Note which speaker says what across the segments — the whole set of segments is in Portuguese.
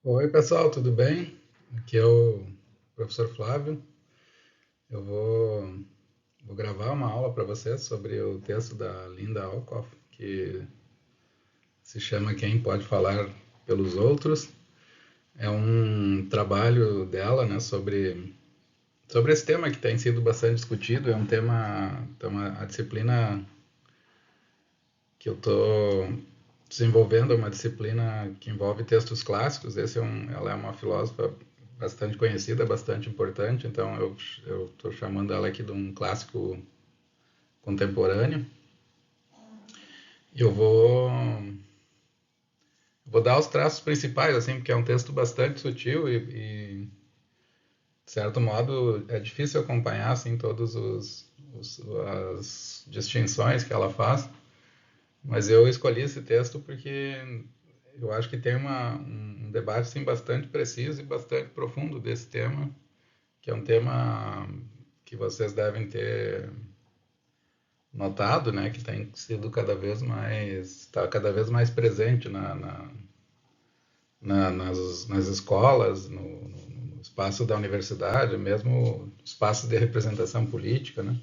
Speaker 1: Oi, pessoal, tudo bem? Aqui é o professor Flávio. Eu vou gravar uma aula para vocês sobre o texto da Linda Alcoff, que se chama Quem Pode Falar pelos Outros. É um trabalho dela, né, sobre esse tema que tem sido bastante discutido. É um tema, então a disciplina que eu estou desenvolvendo é uma disciplina que envolve textos clássicos. Ela é uma filósofa bastante conhecida, bastante importante, então eu estou chamando ela aqui de um clássico contemporâneo. Eu vou dar os traços principais, assim, porque é um texto bastante sutil e de certo modo, é difícil acompanhar assim todos as distinções que ela faz, mas eu escolhi esse texto porque eu acho que tem um debate assim, bastante preciso e bastante profundo desse tema, que é um tema que vocês devem ter notado, né, que tem sido está cada vez mais presente nas escolas, no espaço da universidade, mesmo espaço de representação política, né?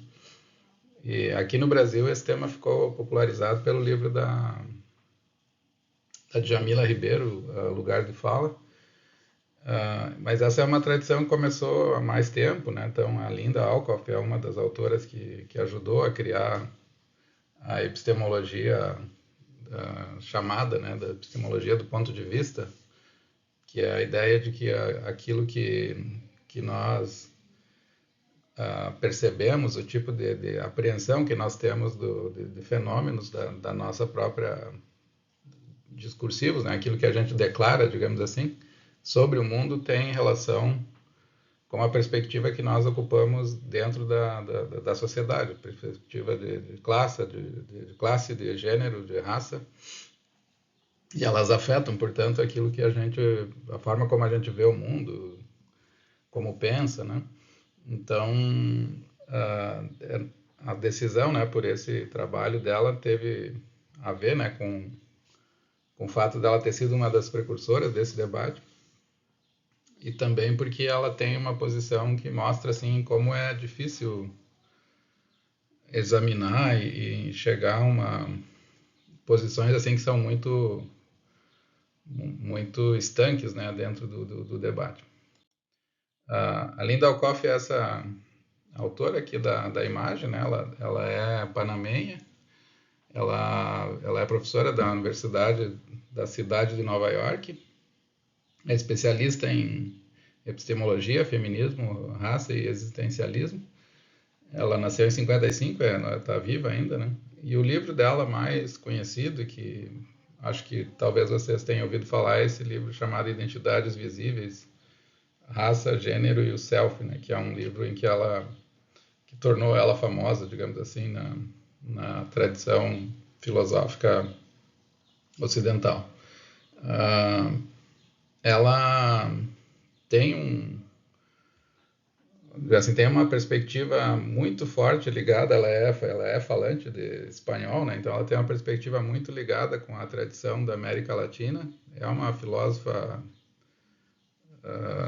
Speaker 1: E aqui no Brasil esse tema ficou popularizado pelo livro da Djamila Ribeiro, Lugar de Fala. Mas essa é uma tradição que começou há mais tempo, né? Então a Linda Alcoff é uma das autoras que ajudou a criar a epistemologia chamada, né, da epistemologia do ponto de vista, que é a ideia de que aquilo que nós percebemos, o tipo de apreensão que nós temos de fenômenos da nossa própria discursivos, né, aquilo que a gente declara, digamos assim, sobre o mundo tem relação com a perspectiva que nós ocupamos dentro da sociedade, perspectiva de classe, de gênero, de raça, e elas afetam, portanto, a forma como a gente vê o mundo, como pensa, né? Então, a, a decisão, né, por esse trabalho dela teve a ver, né, com o fato dela ter sido uma das precursoras desse debate e também porque ela tem uma posição que mostra assim como é difícil examinar e chegar a posições assim que são muito estanques, né, dentro do debate. A Linda Alcoff é essa autora aqui da imagem, né? Ela é panamenha, ela é professora da Universidade da cidade de Nova York, é especialista em epistemologia, feminismo, raça e existencialismo. Ela nasceu em 55, ela está viva ainda, né? E o livro dela mais conhecido, que acho que talvez vocês tenham ouvido falar, é esse livro chamado Identidades Visíveis, Raça, Gênero e o Self, né? Que é um livro em que tornou ela famosa, digamos assim, na tradição filosófica ocidental. Uh, ela tem tem uma perspectiva muito forte ligada, ela é falante de espanhol, né? Então ela tem uma perspectiva muito ligada com a tradição da América Latina. É uma filósofa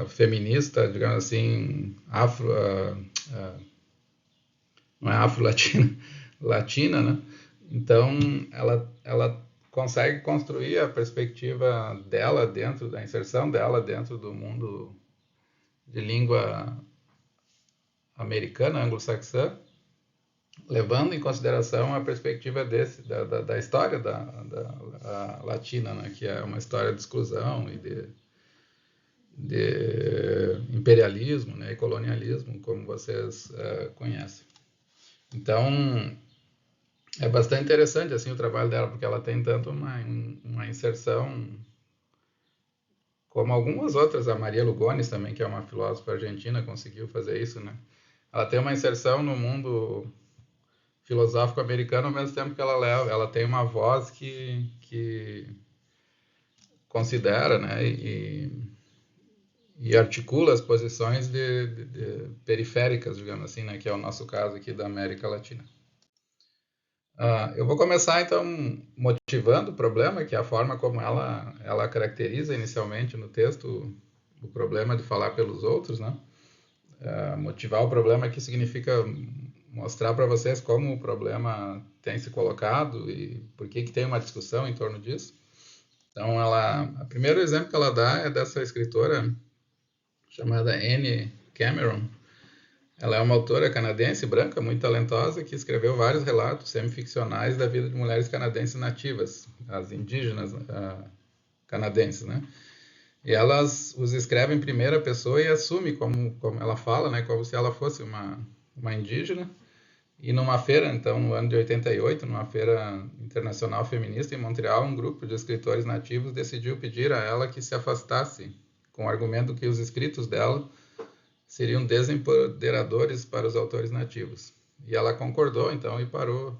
Speaker 1: feminista, digamos assim, não é afro-latina, latina, né? Então ela consegue construir a perspectiva dela dentro da inserção dela dentro do mundo de língua americana, anglo-saxã, levando em consideração a perspectiva da história da latina, né, que é uma história de exclusão e de imperialismo, né, e colonialismo, como vocês conhecem. Então, é bastante interessante assim o trabalho dela, porque ela tem tanto uma inserção como algumas outras, a Maria Lugones também, que é uma filósofa argentina, conseguiu fazer isso, né? Ela tem uma inserção no mundo filosófico americano ao mesmo tempo que ela tem uma voz que considera, né, e articula as posições de periféricas, digamos assim, né, que é o nosso caso aqui da América Latina. Eu vou começar, então, motivando o problema, que é a forma como ela caracteriza inicialmente no texto o problema de falar pelos outros, né? Motivar o problema aqui significa mostrar para vocês como o problema tem se colocado e por que tem uma discussão em torno disso. Então, o primeiro exemplo que ela dá é dessa escritora chamada Anne Cameron. Ela é uma autora canadense branca, muito talentosa, que escreveu vários relatos semificcionais da vida de mulheres canadenses nativas, as indígenas canadenses, né? E elas os escreve em primeira pessoa e assume como ela fala, né? Como se ela fosse uma indígena. E numa feira, então, no ano de 88, numa feira internacional feminista em Montreal, um grupo de escritores nativos decidiu pedir a ela que se afastasse, com o argumento que os escritos dela seriam desempoderadores para os autores nativos. E ela concordou, então, e parou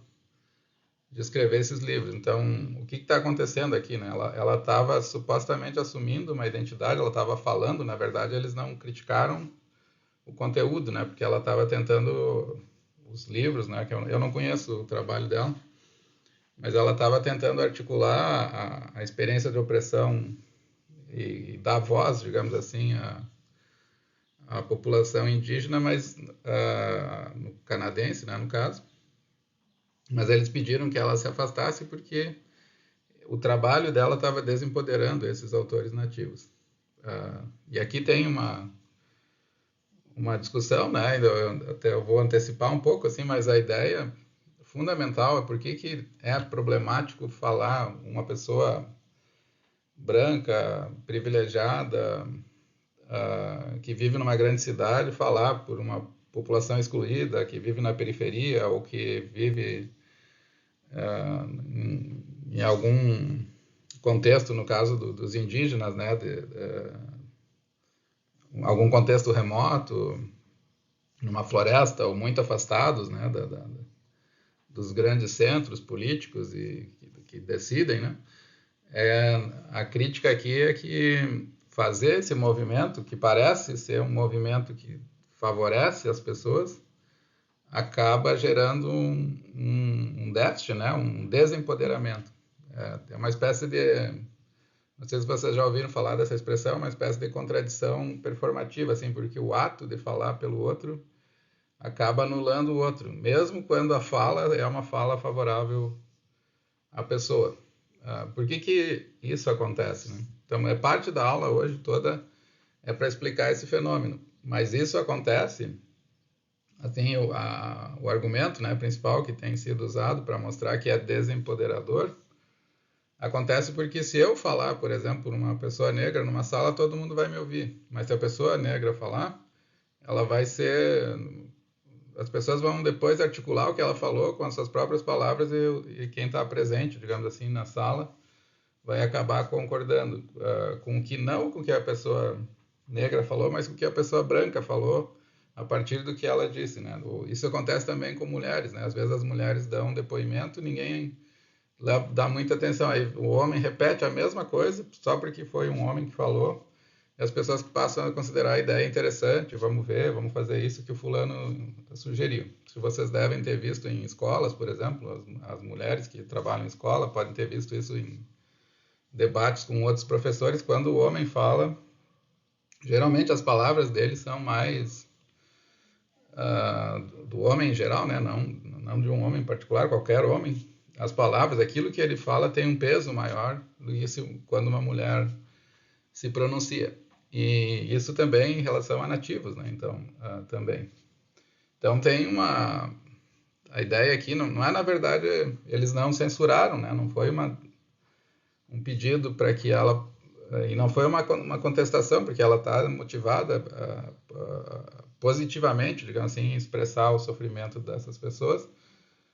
Speaker 1: de escrever esses livros. Então, o que está acontecendo aqui? Né? Ela estava supostamente assumindo uma identidade, ela estava falando, na verdade, eles não criticaram o conteúdo, né? Porque ela estava tentando os livros, né? Que eu não conheço o trabalho dela, mas ela estava tentando articular a experiência de opressão e dar voz, digamos assim, a população indígena, mas no canadense, né, no caso. Mas eles pediram que ela se afastasse porque o trabalho dela estava desempoderando esses autores nativos. E aqui tem uma discussão, né? Até eu vou antecipar um pouco, assim, mas a ideia fundamental é por que é problemático falar uma pessoa branca, privilegiada, que vive numa grande cidade, falar por uma população excluída, que vive na periferia ou que vive em algum contexto, no caso dos indígenas, né, algum contexto remoto, numa floresta ou muito afastados, né, dos grandes centros políticos e que decidem, né? A crítica aqui é que fazer esse movimento, que parece ser um movimento que favorece as pessoas, acaba gerando um déficit, né? Um desempoderamento. É uma espécie de... Não sei se vocês já ouviram falar dessa expressão, uma espécie de contradição performativa, assim, porque o ato de falar pelo outro acaba anulando o outro, mesmo quando a fala é uma fala favorável à pessoa. Por que isso acontece? Né? Então, parte da aula hoje toda é para explicar esse fenômeno. Mas isso acontece, assim, o argumento, né, principal que tem sido usado para mostrar que é desempoderador, acontece porque se eu falar, por exemplo, uma pessoa negra numa sala, todo mundo vai me ouvir. Mas se a pessoa negra falar, ela vai ser... As pessoas vão depois articular o que ela falou com as suas próprias palavras e quem está presente, digamos assim, na sala, vai acabar concordando com o que não com o que a pessoa negra falou, mas com o que a pessoa branca falou a partir do que ela disse, né? Isso acontece também com mulheres, né? Às vezes as mulheres dão um depoimento, ninguém dá muita atenção. Aí o homem repete a mesma coisa só porque foi um homem que falou. E as pessoas passam a considerar a ideia interessante, vamos ver, vamos fazer isso que o fulano sugeriu. Se vocês devem ter visto em escolas, por exemplo, as mulheres que trabalham em escola podem ter visto isso em debates com outros professores, quando o homem fala, geralmente as palavras dele são mais do homem em geral, né? Não de um homem em particular, qualquer homem. As palavras, aquilo que ele fala tem um peso maior do que quando uma mulher se pronuncia. E isso também em relação a nativos, né? Então, também. Então tem a ideia aqui não é, na verdade, eles não censuraram, né? Não foi um pedido para que ela... E não foi uma contestação, porque ela está motivada positivamente, digamos assim, em expressar o sofrimento dessas pessoas,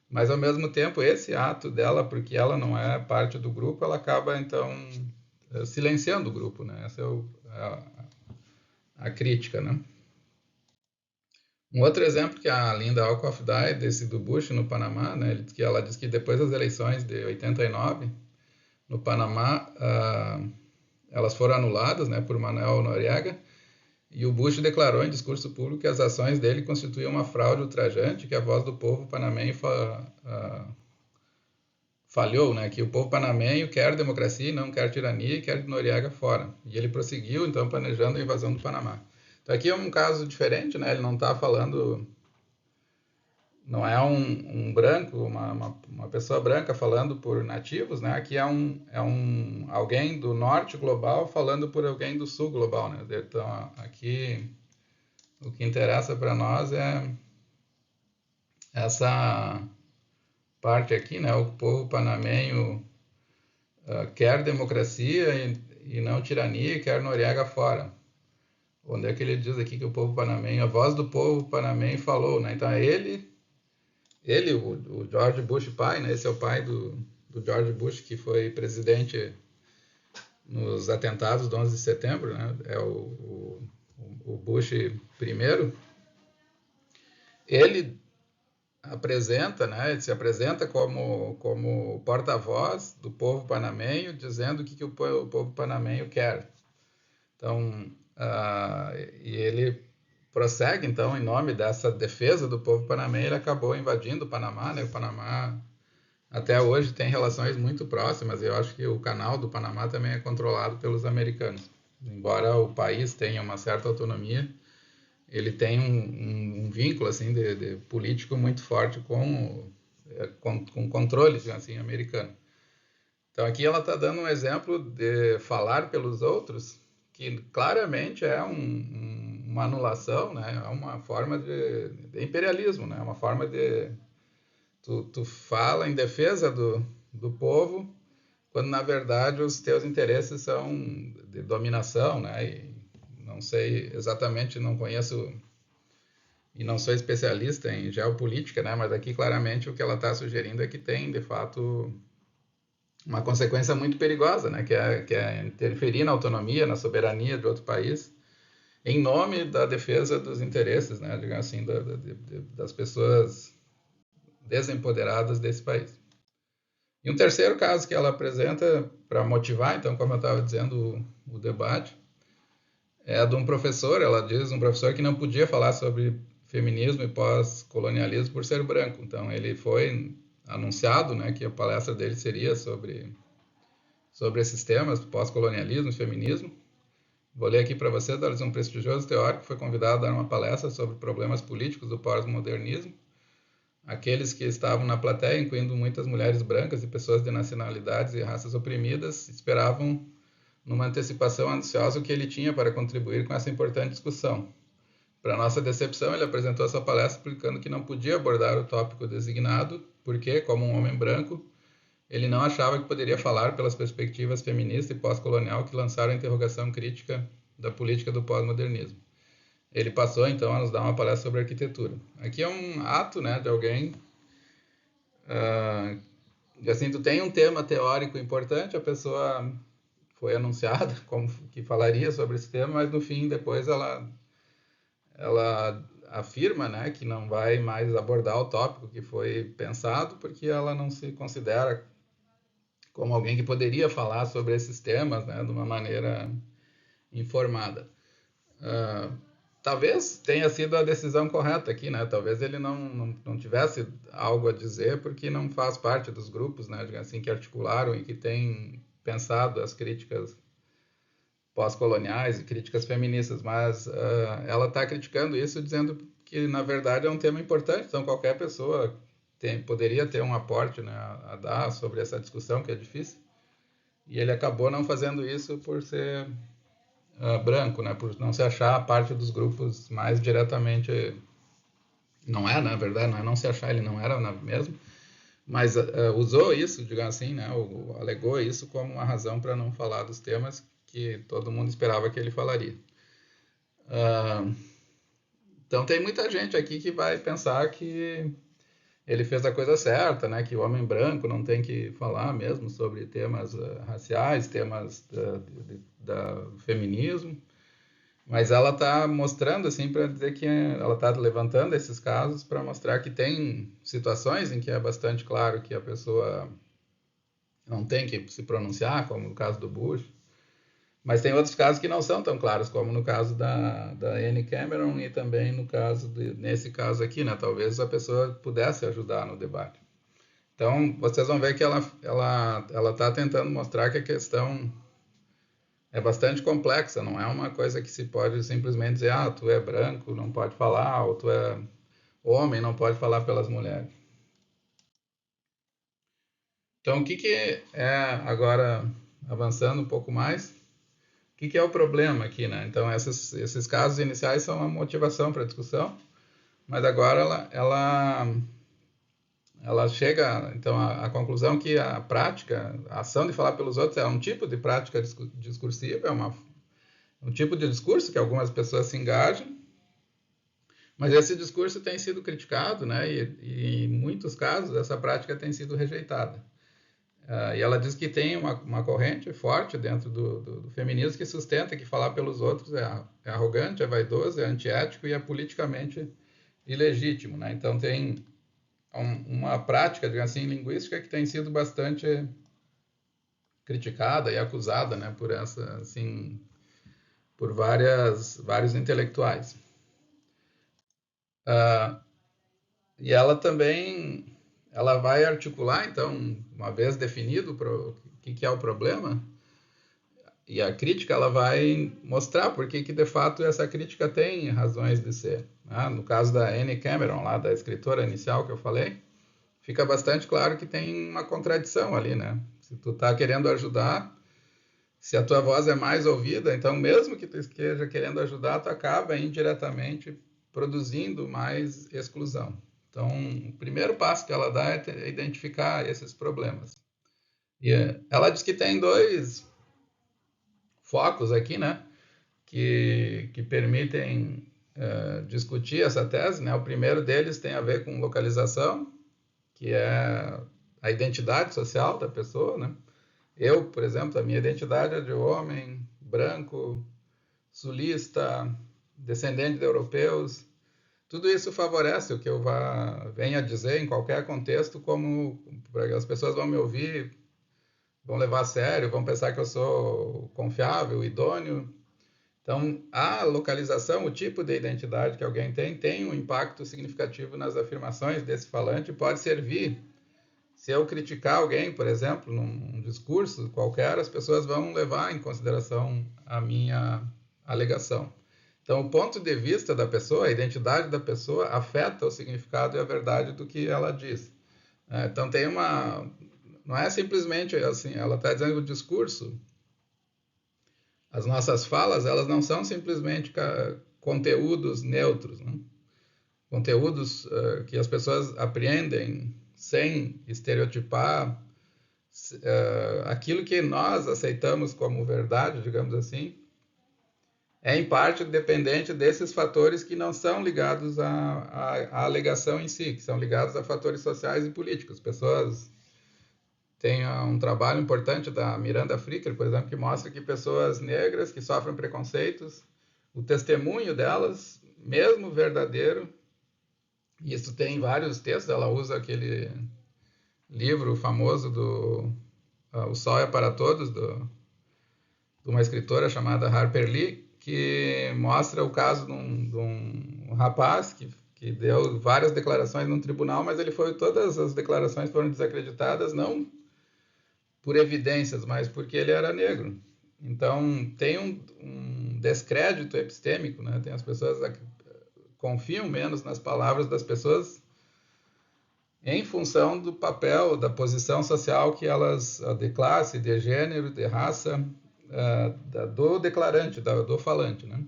Speaker 1: mas ao mesmo tempo esse ato dela, porque ela não é parte do grupo, ela acaba então silenciando o grupo, né? Essa é a crítica, né? Um outro exemplo que a Linda Alcoff dá é desse do Bush no Panamá, né? Que ela diz que depois das eleições de 89, no Panamá, elas foram anuladas, né, por Manuel Noriega, e o Bush declarou em discurso público que as ações dele constituíam uma fraude ultrajante, que a voz do povo panamenho falhou, né? Que o povo panamenho quer democracia e não quer tirania e quer Noriega fora. E ele prosseguiu, então, planejando a invasão do Panamá. Então, aqui é um caso diferente, né? Ele não está falando... Não é um branco, uma pessoa branca falando por nativos, né? Aqui é alguém do norte global falando por alguém do sul global, né? Então, aqui, o que interessa para nós é essa parte aqui, né? O povo panamenho quer democracia e não tirania, e quer Noriega fora. Onde é que ele diz aqui que o povo panamenho, a voz do povo panamenho falou, né? Então, o George Bush pai, né? Esse é o pai do George Bush, que foi presidente nos atentados do 11 de setembro, né? É o Bush primeiro. Ele apresenta, né? Ele se apresenta como porta-voz do povo panamenho, dizendo o que o povo panamenho quer. Então, e ele prossegue, então, em nome dessa defesa do povo panamenho, ele acabou invadindo o Panamá, né? O Panamá, até hoje, tem relações muito próximas, e eu acho que o canal do Panamá também é controlado pelos americanos. Embora o país tenha uma certa autonomia, ele tem um vínculo, assim, de político muito forte com controle, assim, americano. Então, aqui ela está dando um exemplo de falar pelos outros, que claramente é uma anulação, né? É uma forma de imperialismo, né? É uma forma de... Tu fala em defesa do povo, quando na verdade os teus interesses são de dominação, né? E não sei exatamente, não conheço e não sou especialista em geopolítica, né? Mas aqui claramente o que ela está sugerindo é que tem, de fato, uma consequência muito perigosa, né? Que é interferir na autonomia, na soberania de outro país, em nome da defesa dos interesses, né? Digamos assim, das pessoas desempoderadas desse país. E um terceiro caso que ela apresenta para motivar, então, como eu estava dizendo, o debate, é de um professor. Ela diz um professor que não podia falar sobre feminismo e pós-colonialismo por ser branco. Então, ele foi anunciado, né, que a palestra dele seria sobre esses temas, pós-colonialismo e feminismo. Vou ler aqui para vocês. Um prestigioso teórico foi convidado a dar uma palestra sobre problemas políticos do pós-modernismo. Aqueles que estavam na plateia, incluindo muitas mulheres brancas e pessoas de nacionalidades e raças oprimidas, esperavam numa antecipação ansiosa o que ele tinha para contribuir com essa importante discussão. Para nossa decepção, ele apresentou essa palestra explicando que não podia abordar o tópico designado, porque, como um homem branco, ele não achava que poderia falar pelas perspectivas feminista e pós-colonial que lançaram a interrogação crítica da política do pós-modernismo. Ele passou, então, a nos dar uma palestra sobre arquitetura. Aqui é um ato, né, de alguém... assim, tu tem um tema teórico importante, a pessoa foi anunciada como que falaria sobre esse tema, mas no fim, depois ela afirma, né, que não vai mais abordar o tópico que foi pensado, porque ela não se considera como alguém que poderia falar sobre esses temas, né, de uma maneira informada. Talvez tenha sido a decisão correta aqui, né? Talvez ele não tivesse algo a dizer porque não faz parte dos grupos, né, assim, que articularam e que têm pensado as críticas pós-coloniais e críticas feministas, mas ela está criticando isso, dizendo que, na verdade, é um tema importante, então qualquer pessoa poderia ter um aporte, né, a dar sobre essa discussão, que é difícil, e ele acabou não fazendo isso por ser branco, né, por não se achar parte dos grupos mais diretamente. Não é, na verdade, não é não se achar, ele não era mesmo, mas usou isso, digamos assim, né, alegou isso como uma razão para não falar dos temas que todo mundo esperava que ele falaria. Então tem muita gente aqui que vai pensar que ele fez a coisa certa, né? Que o homem branco não tem que falar mesmo sobre temas raciais, temas da feminismo, mas ela está mostrando, assim, para dizer que ela está levantando esses casos para mostrar que tem situações em que é bastante claro que a pessoa não tem que se pronunciar, como no caso do Bush, mas tem outros casos que não são tão claros, como no caso da Anne Cameron e também no caso nesse caso aqui, né? Talvez a pessoa pudesse ajudar no debate. Então, vocês vão ver que ela está tentando mostrar que a questão é bastante complexa, não é uma coisa que se pode simplesmente dizer, ah, tu é branco, não pode falar, ou tu é homem, não pode falar pelas mulheres. Então, o que que é, agora, avançando um pouco mais, o que que é o problema aqui, né? Então, esses casos iniciais são uma motivação para a discussão, mas agora ela chega, então, à conclusão que a prática, a ação de falar pelos outros é um tipo de prática discursiva, um tipo de discurso que algumas pessoas se engajam, mas esse discurso tem sido criticado, né? E em muitos casos essa prática tem sido rejeitada. E ela diz que tem uma corrente forte dentro do feminismo que sustenta que falar pelos outros é arrogante, é vaidoso, é antiético e é politicamente ilegítimo, né? Então tem uma prática, digamos assim, linguística que tem sido bastante criticada e acusada, né, por essa, assim, por vários intelectuais. E ela também, ela vai articular, então, uma vez definido o que é o problema, e a crítica, ela vai mostrar por que de fato essa crítica tem razões de ser. Né? No caso da Anne Cameron, lá da escritora inicial que eu falei, fica bastante claro que tem uma contradição ali, né? Se tu está querendo ajudar, se a tua voz é mais ouvida, então mesmo que tu esteja querendo ajudar, tu acaba indiretamente produzindo mais exclusão. Então, o primeiro passo que ela dá é identificar esses problemas. E ela diz que tem dois focos aqui, né, que permitem discutir essa tese, né? O primeiro deles tem a ver com localização, que é a identidade social da pessoa, né? Eu, por exemplo, a minha identidade é de homem, branco, sulista, descendente de europeus. Tudo isso favorece o que eu venha dizer em qualquer contexto, como as pessoas vão me ouvir, vão levar a sério, vão pensar que eu sou confiável, idôneo. Então, a localização, o tipo de identidade que alguém tem um impacto significativo nas afirmações desse falante e pode servir. Se eu criticar alguém, por exemplo, num discurso qualquer, as pessoas vão levar em consideração a minha alegação. Então, o ponto de vista da pessoa, a identidade da pessoa, afeta o significado e a verdade do que ela diz. Então, tem uma... Não é simplesmente assim, ela está dizendo que o discurso, as nossas falas, elas não são simplesmente conteúdos neutros, né? Conteúdos que as pessoas apreendem sem estereotipar aquilo que nós aceitamos como verdade, digamos assim, é em parte dependente desses fatores que não são ligados à alegação em si, que são ligados a fatores sociais e políticos. Pessoas têm um trabalho importante da Miranda Fricker, por exemplo, que mostra que pessoas negras que sofrem preconceitos, o testemunho delas, mesmo verdadeiro, e isso tem vários textos, ela usa aquele livro famoso do O Sol é para Todos, de uma escritora chamada Harper Lee, que mostra o caso de um rapaz que deu várias declarações num tribunal, mas todas as declarações foram desacreditadas, não por evidências, mas porque ele era negro. Então, tem um descrédito epistêmico, né? Tem as pessoas confiam menos nas palavras das pessoas em função do papel, da posição social que elas, de classe, de gênero, de raça, do declarante, do falante, né?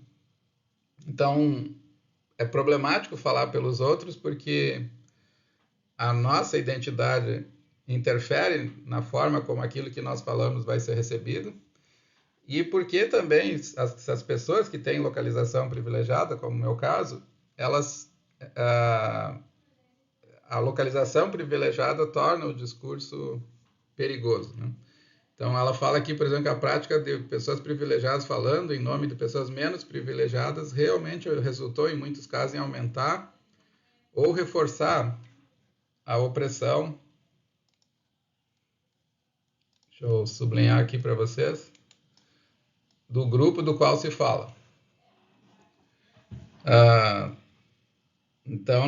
Speaker 1: Então, é problemático falar pelos outros porque a nossa identidade interfere na forma como aquilo que nós falamos vai ser recebido e porque também as pessoas que têm localização privilegiada, como no meu caso, elas... a localização privilegiada torna o discurso perigoso, né? Então, ela fala aqui, por exemplo, que a prática de pessoas privilegiadas falando em nome de pessoas menos privilegiadas realmente resultou, em muitos casos, em aumentar ou reforçar a opressão. Deixa eu sublinhar aqui para vocês. Do grupo do qual se fala. Então,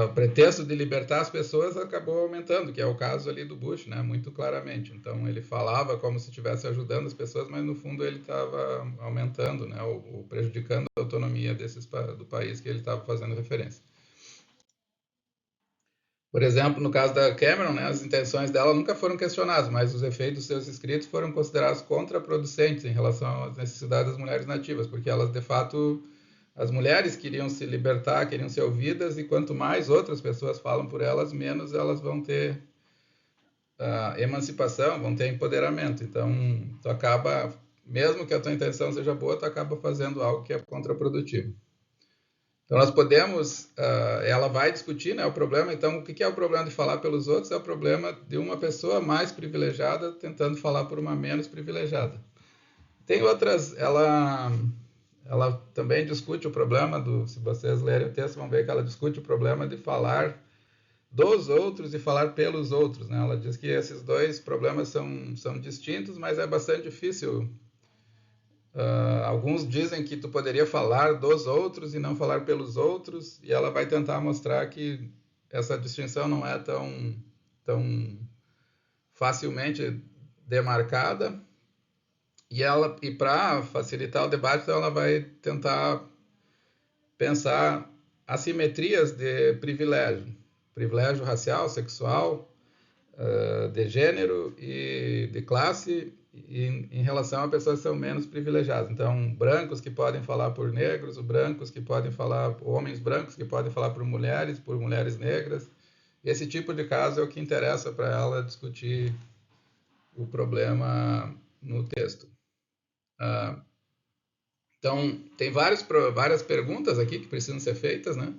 Speaker 1: o pretexto de libertar as pessoas acabou aumentando, que é o caso ali do Bush, né? Muito claramente. Então, ele falava como se estivesse ajudando as pessoas, mas no fundo ele estava aumentando, né? Ou prejudicando a autonomia do país que ele estava fazendo referência. Por exemplo, no caso da Cameron, né, as intenções dela nunca foram questionadas, mas os efeitos dos seus escritos foram considerados contraproducentes em relação às necessidades das mulheres nativas, porque elas, de fato, as mulheres queriam se libertar, queriam ser ouvidas, e quanto mais outras pessoas falam por elas, menos elas vão ter emancipação, vão ter empoderamento. Então, tu acaba, mesmo que a tua intenção seja boa, tu acaba fazendo algo que é contraprodutivo. Então, nós podemos, ela vai discutir, né, o problema. Então, o que é o problema de falar pelos outros? É o problema de uma pessoa mais privilegiada tentando falar por uma menos privilegiada. Tem outras, ela também discute o problema se vocês lerem o texto, vão ver que ela discute o problema de falar dos outros e falar pelos outros, né? Ela diz que esses dois problemas são distintos, mas é bastante difícil. Alguns dizem que tu poderia falar dos outros e não falar pelos outros, e ela vai tentar mostrar que essa distinção não é tão facilmente demarcada. E para facilitar o debate, então ela vai tentar pensar assimetrias de privilégio racial, sexual, de gênero e de classe em relação a pessoas que são menos privilegiadas. Então, brancos que podem falar por negros, brancos que podem falar, homens brancos que podem falar por mulheres negras. Esse tipo de caso é o que interessa para ela discutir o problema no texto. Então, tem várias perguntas aqui que precisam ser feitas, né?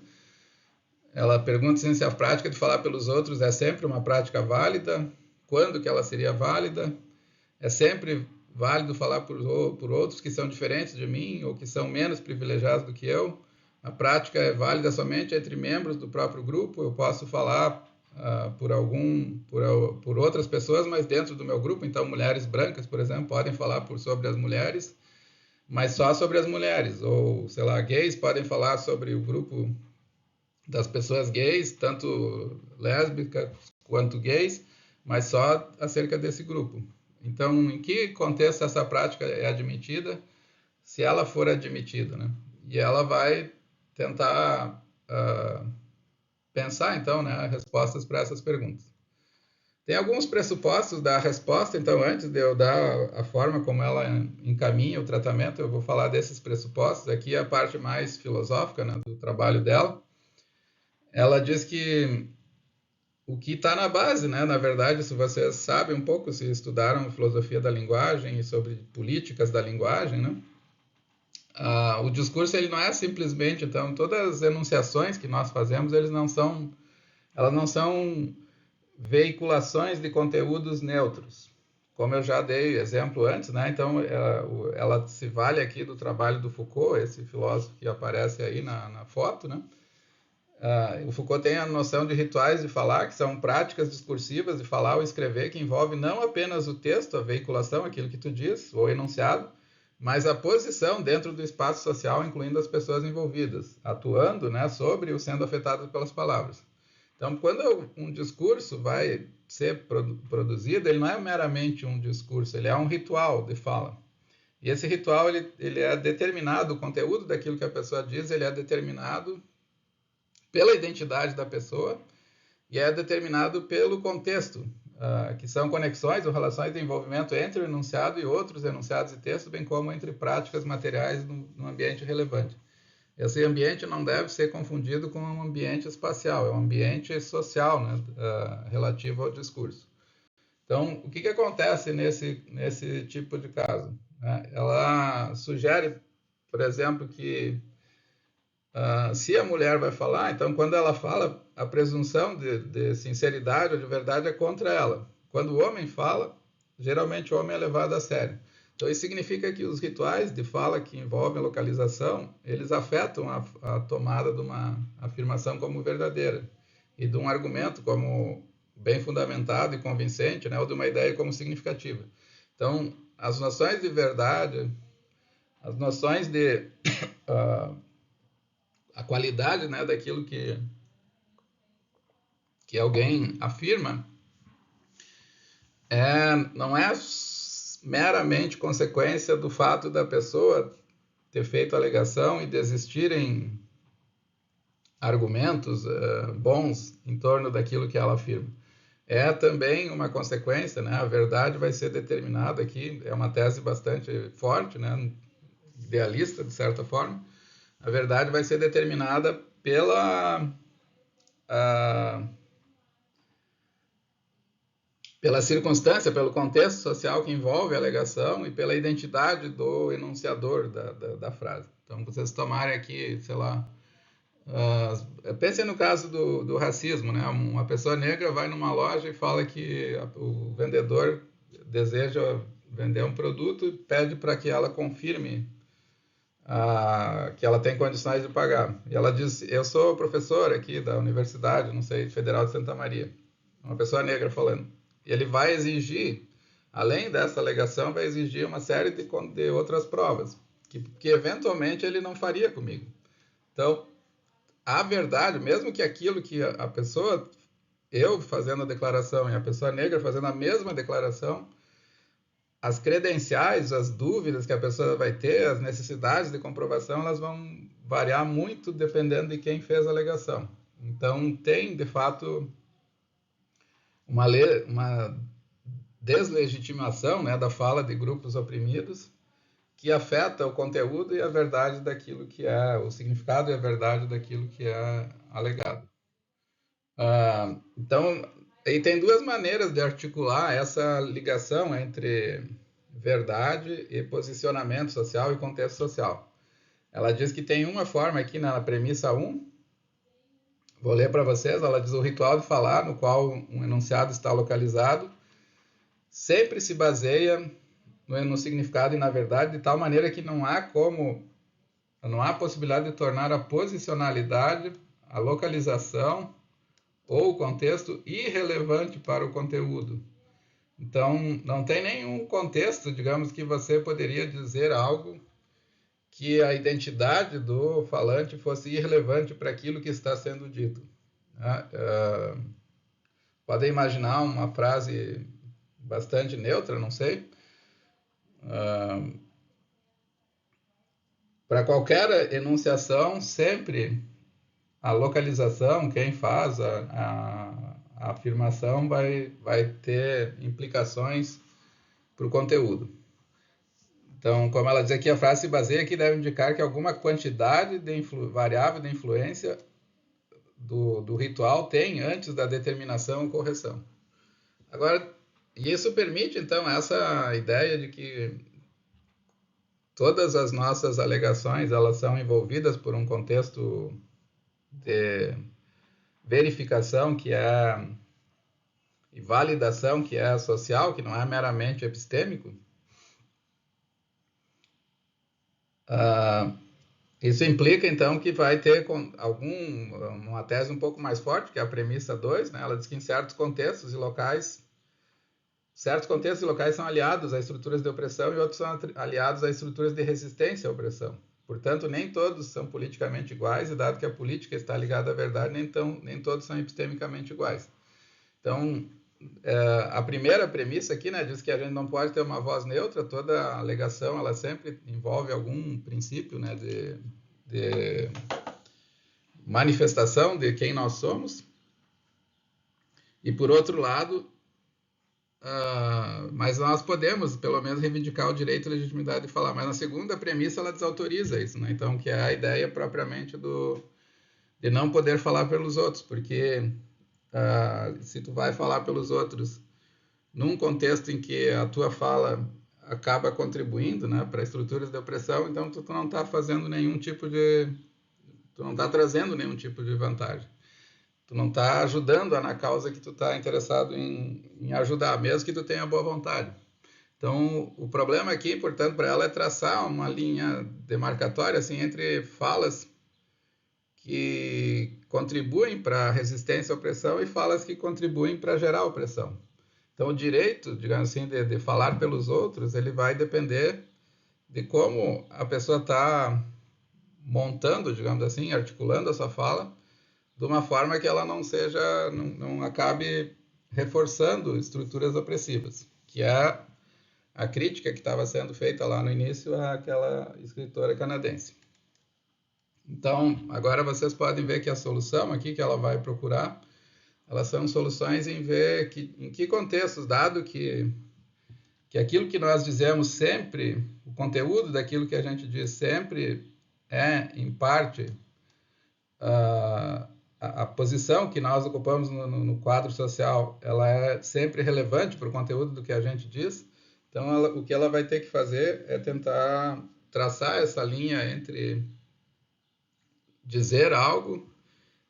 Speaker 1: Ela pergunta se a prática de falar pelos outros é sempre uma prática válida, quando que ela seria válida, é sempre válido falar por outros que são diferentes de mim ou que são menos privilegiados do que eu. A prática é válida somente entre membros do próprio grupo. Eu posso falar por outras pessoas, mas dentro do meu grupo. Então, mulheres brancas, por exemplo, podem falar sobre as mulheres, mas só sobre as mulheres. Ou, sei lá, gays podem falar sobre o grupo das pessoas gays, tanto lésbicas quanto gays, mas só acerca desse grupo. Então, em que contexto essa prática é admitida? Se ela for admitida, né? E ela vai tentar pensar, então, né, respostas para essas perguntas. Tem alguns pressupostos da resposta, então, antes de eu dar a forma como ela encaminha o tratamento, eu vou falar desses pressupostos. Aqui é a parte mais filosófica, né, do trabalho dela. Ela diz que o que está na base, né? Na verdade, se vocês sabem um pouco, se estudaram filosofia da linguagem e sobre políticas da linguagem, né? O discurso ele não é simplesmente, então, todas as enunciações que nós fazemos, elas não são veiculações de conteúdos neutros, como eu já dei exemplo antes, né? Então, ela se vale aqui do trabalho do Foucault, esse filósofo que aparece aí na foto, né? O Foucault tem a noção de rituais de falar, que são práticas discursivas de falar ou escrever, que envolve não apenas o texto, a veiculação, aquilo que tu diz, ou enunciado, mas a posição dentro do espaço social, incluindo as pessoas envolvidas, atuando, né, sobre ou sendo afetadas pelas palavras. Então, quando um discurso vai ser produzido, ele não é meramente um discurso, ele é um ritual de fala. E esse ritual, ele é determinado, o conteúdo daquilo que a pessoa diz, ele é determinado pela identidade da pessoa e é determinado pelo contexto, que são conexões ou relações de envolvimento entre o enunciado e outros enunciados e textos, bem como entre práticas materiais no ambiente relevante. Esse ambiente não deve ser confundido com um ambiente espacial, é um ambiente social, né, relativo ao discurso. Então, o que acontece nesse tipo de caso? Ela sugere, por exemplo, que se a mulher vai falar, então quando ela fala, a presunção de sinceridade ou de verdade é contra ela. Quando o homem fala, geralmente o homem é levado a sério. Então isso significa que os rituais de fala que envolvem a localização, eles afetam a tomada de uma afirmação como verdadeira e de um argumento como bem fundamentado e convincente, né, ou de uma ideia como significativa. Então, as noções de verdade, as noções de a qualidade, né, daquilo que alguém afirma não é meramente consequência do fato da pessoa ter feito a alegação e desistirem argumentos bons em torno daquilo que ela afirma. É também uma consequência, né? A verdade vai ser determinada aqui, é uma tese bastante forte, né? Idealista, de certa forma. A verdade vai ser determinada pela circunstância, pelo contexto social que envolve a alegação e pela identidade do enunciador da frase. Então, vocês tomarem aqui, sei lá, pensem no caso do racismo, né? Uma pessoa negra vai numa loja e fala que o vendedor deseja vender um produto e pede para que ela confirme que ela tem condições de pagar. E ela diz, eu sou professora aqui da Universidade, não sei, Federal de Santa Maria. Uma pessoa negra falando. E ele vai exigir, além dessa alegação, vai exigir uma série de outras provas, que eventualmente ele não faria comigo. Então, a verdade, mesmo que aquilo que a pessoa, eu fazendo a declaração e a pessoa negra fazendo a mesma declaração, as credenciais, as dúvidas que a pessoa vai ter, as necessidades de comprovação, elas vão variar muito dependendo de quem fez a alegação. Então, tem, de fato, uma deslegitimação, né, da fala de grupos oprimidos que afeta o conteúdo e a verdade daquilo que é, o significado e a verdade daquilo que é alegado. Então, aí tem duas maneiras de articular essa ligação entre verdade e posicionamento social e contexto social. Ela diz que tem uma forma aqui na premissa 1, vou ler para vocês, ela diz: o ritual de falar, no qual um enunciado está localizado, sempre se baseia no significado e na verdade, de tal maneira que não há possibilidade de tornar a posicionalidade, a localização ou o contexto irrelevante para o conteúdo. Então, não tem nenhum contexto, digamos, que você poderia dizer algo que a identidade do falante fosse irrelevante para aquilo que está sendo dito. Podem imaginar uma frase bastante neutra, não sei. Para qualquer enunciação, sempre a localização, quem faz a afirmação vai ter implicações para o conteúdo. Então, como ela diz aqui, a frase se baseia que deve indicar que alguma quantidade variável de influência do ritual tem antes da determinação ou correção. Agora, isso permite, então, essa ideia de que todas as nossas alegações elas são envolvidas por um contexto de verificação e validação que é social, que não é meramente epistêmico. Isso implica, então, que vai ter uma tese um pouco mais forte, que é a premissa 2, né? Ela diz que em certos contextos e locais são aliados a estruturas de opressão e outros são aliados a estruturas de resistência à opressão. Portanto, nem todos são politicamente iguais, e dado que a política está ligada à verdade, nem todos são epistemicamente iguais. Então, a primeira premissa aqui, né, diz que a gente não pode ter uma voz neutra, toda alegação ela sempre envolve algum princípio, né, de manifestação de quem nós somos. E, por outro lado, mas nós podemos, pelo menos, reivindicar o direito e a legitimidade de falar. Mas na segunda premissa, ela desautoriza isso, né? Então, que é a ideia propriamente de não poder falar pelos outros, porque se tu vai falar pelos outros num contexto em que a tua fala acaba contribuindo, né, para estruturas de opressão, então tu não está fazendo tu não está trazendo nenhum tipo de vantagem. Tu não está ajudando na causa que tu está interessado em ajudar, mesmo que tu tenha boa vontade. Então, o problema aqui, portanto, para ela é traçar uma linha demarcatória assim, entre falas que contribuem para a resistência à opressão e falas que contribuem para gerar opressão. Então, o direito, digamos assim, de falar pelos outros, ele vai depender de como a pessoa está montando, digamos assim, articulando a sua fala de uma forma que ela não acabe reforçando estruturas opressivas, que é a crítica que estava sendo feita lá no início àquela escritora canadense. Então, agora vocês podem ver que a solução aqui que ela vai procurar, elas são soluções em ver em que contextos, dado que aquilo que nós dizemos sempre, o conteúdo daquilo que a gente diz sempre é, em parte, a posição que nós ocupamos no quadro social, ela é sempre relevante para o conteúdo do que a gente diz. Então, o que ela vai ter que fazer é tentar traçar essa linha entre dizer algo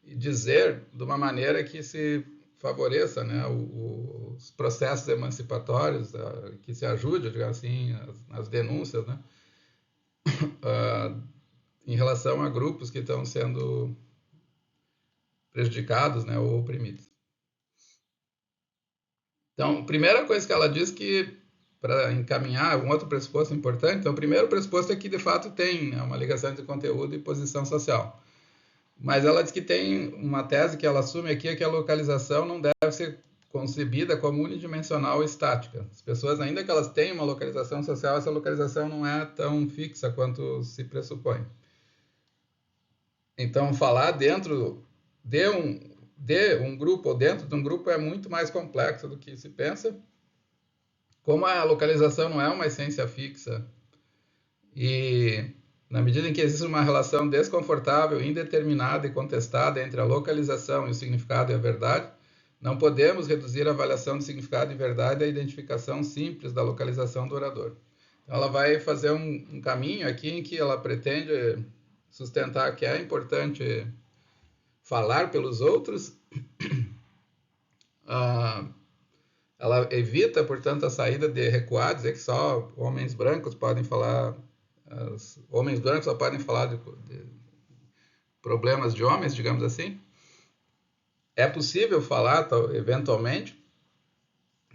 Speaker 1: e dizer de uma maneira que se favoreça, né, os processos emancipatórios, que se ajude, digamos assim, as denúncias, né, em relação a grupos que estão sendo prejudicados, né, ou oprimidos. Então, a primeira coisa que ela diz que, para encaminhar um outro pressuposto importante, então, o primeiro pressuposto é que, de fato, tem, né, uma ligação entre conteúdo e posição social. Mas ela diz que tem uma tese que ela assume aqui, é que a localização não deve ser concebida como unidimensional ou estática. As pessoas, ainda que elas tenham uma localização social, essa localização não é tão fixa quanto se pressupõe. Então, falar dentro de um grupo ou dentro de um grupo é muito mais complexo do que se pensa. Como a localização não é uma essência fixa e, na medida em que existe uma relação desconfortável, indeterminada e contestada entre a localização e o significado e a verdade, não podemos reduzir a avaliação de significado e verdade à identificação simples da localização do orador. Então, ela vai fazer um caminho aqui em que ela pretende sustentar que é importante falar pelos outros. Ela evita, portanto, a saída de recuar, dizer que só homens brancos podem falar, homens brancos só podem falar de problemas de homens, digamos assim. É possível falar, eventualmente,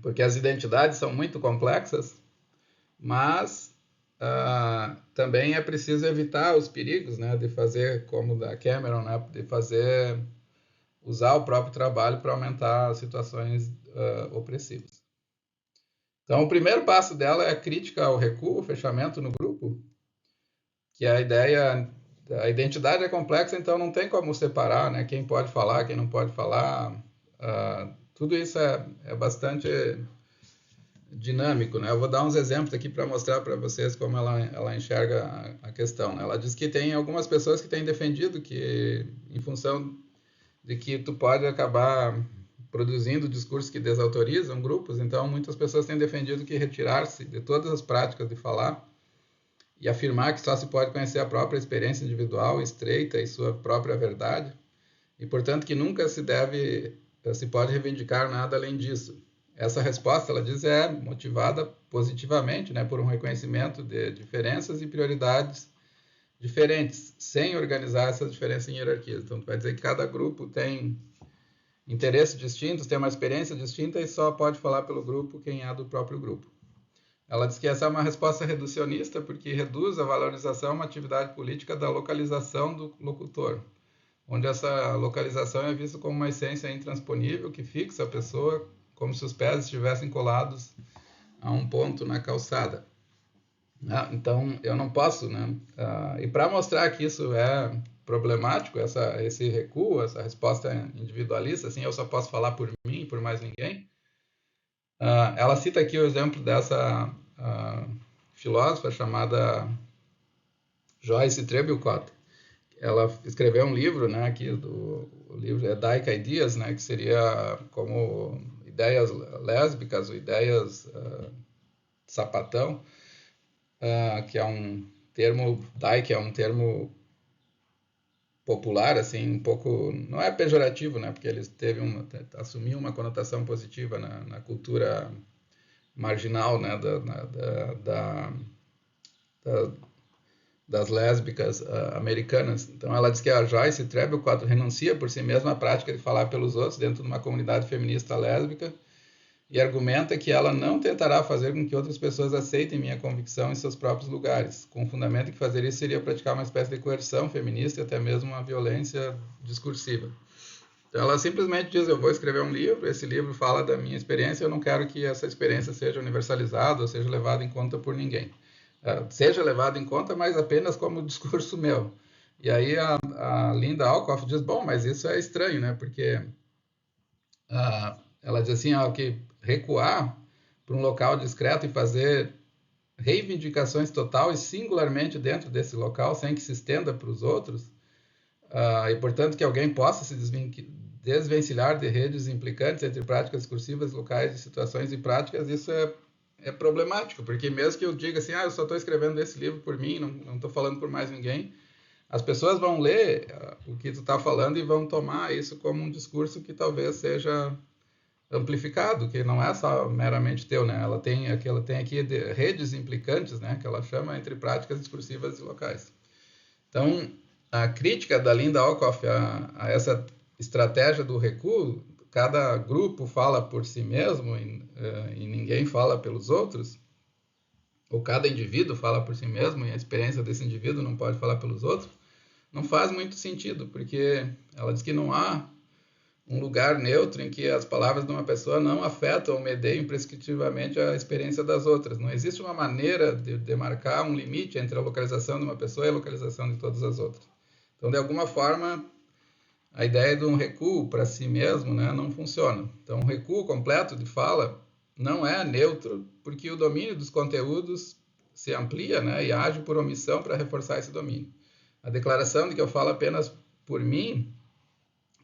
Speaker 1: porque as identidades são muito complexas, mas também é preciso evitar os perigos, né, de fazer como da Cameron, né, de usar o próprio trabalho para aumentar situações opressivas. Então, o primeiro passo dela é a crítica ao recuo, o fechamento no grupo, que a identidade é complexa, então não tem como separar, né, quem pode falar, quem não pode falar. Tudo isso é bastante dinâmico, né? Eu vou dar uns exemplos aqui para mostrar para vocês como ela enxerga a questão, né? Ela diz que tem algumas pessoas que têm defendido que, em função de que tu pode acabar produzindo discursos que desautorizam grupos, então muitas pessoas têm defendido que retirar-se de todas as práticas de falar e afirmar que só se pode conhecer a própria experiência individual, estreita e sua própria verdade, e portanto que nunca se pode reivindicar nada além disso. Essa resposta, ela diz, é motivada positivamente, né, por um reconhecimento de diferenças e prioridades diferentes, sem organizar essas diferenças em hierarquias. Então, vai dizer que cada grupo tem interesses distintos, tem uma experiência distinta e só pode falar pelo grupo quem é do próprio grupo. Ela diz que essa é uma resposta reducionista, porque reduz a valorização a uma atividade política da localização do locutor, onde essa localização é vista como uma essência intransponível que fixa a pessoa como se os pés estivessem colados a um ponto na calçada. Então, eu não posso, né? E para mostrar que isso é problemático, esse recuo, essa resposta individualista, assim, eu só posso falar por mim, por mais ninguém. Ela cita aqui o exemplo dessa filósofa chamada Joyce Trabilcock. Ela escreveu um livro, né? Aqui o livro é Dyke Ideas, né? Que seria como ideias lésbicas ou ideias sapatão, que é um termo, Dyke é um termo popular, assim, um pouco, não é pejorativo, né, porque ele assumiu uma conotação positiva na cultura marginal, né, das lésbicas americanas. Então ela diz que a Joyce Trabilcock renuncia por si mesma à prática de falar pelos outros dentro de uma comunidade feminista lésbica e argumenta que ela não tentará fazer com que outras pessoas aceitem minha convicção em seus próprios lugares, com o fundamento que fazer isso seria praticar uma espécie de coerção feminista e até mesmo uma violência discursiva. Então ela simplesmente diz, eu vou escrever um livro, esse livro fala da minha experiência, eu não quero que essa experiência seja universalizada ou seja levada em conta por ninguém. Seja levado em conta, mas apenas como discurso meu. E aí a Linda Alcoff diz, bom, mas isso é estranho, né? Porque ela diz assim, que recuar para um local discreto e fazer reivindicações total e singularmente dentro desse local, sem que se estenda para os outros, e portanto que alguém possa se desvencilhar de redes implicantes entre práticas discursivas locais de situações e práticas, isso é problemático, porque mesmo que eu diga assim, eu só estou escrevendo esse livro por mim, não estou falando por mais ninguém, as pessoas vão ler o que tu está falando e vão tomar isso como um discurso que talvez seja amplificado, que não é só meramente teu, né? Ela tem aqui redes implicantes, né? Que ela chama entre práticas discursivas e locais. Então, a crítica da Linda Alcoff a essa estratégia do recuo, cada grupo fala por si mesmo e ninguém fala pelos outros, ou cada indivíduo fala por si mesmo e a experiência desse indivíduo não pode falar pelos outros, não faz muito sentido, porque ela diz que não há um lugar neutro em que as palavras de uma pessoa não afetam ou medeiam imprescritivelmente a experiência das outras. Não existe uma maneira de demarcar um limite entre a localização de uma pessoa e a localização de todas as outras. Então, de alguma forma, a ideia de um recuo para si mesmo, né, não funciona. Então, um recuo completo de fala não é neutro, porque o domínio dos conteúdos se amplia, né, e age por omissão para reforçar esse domínio. A declaração de que eu falo apenas por mim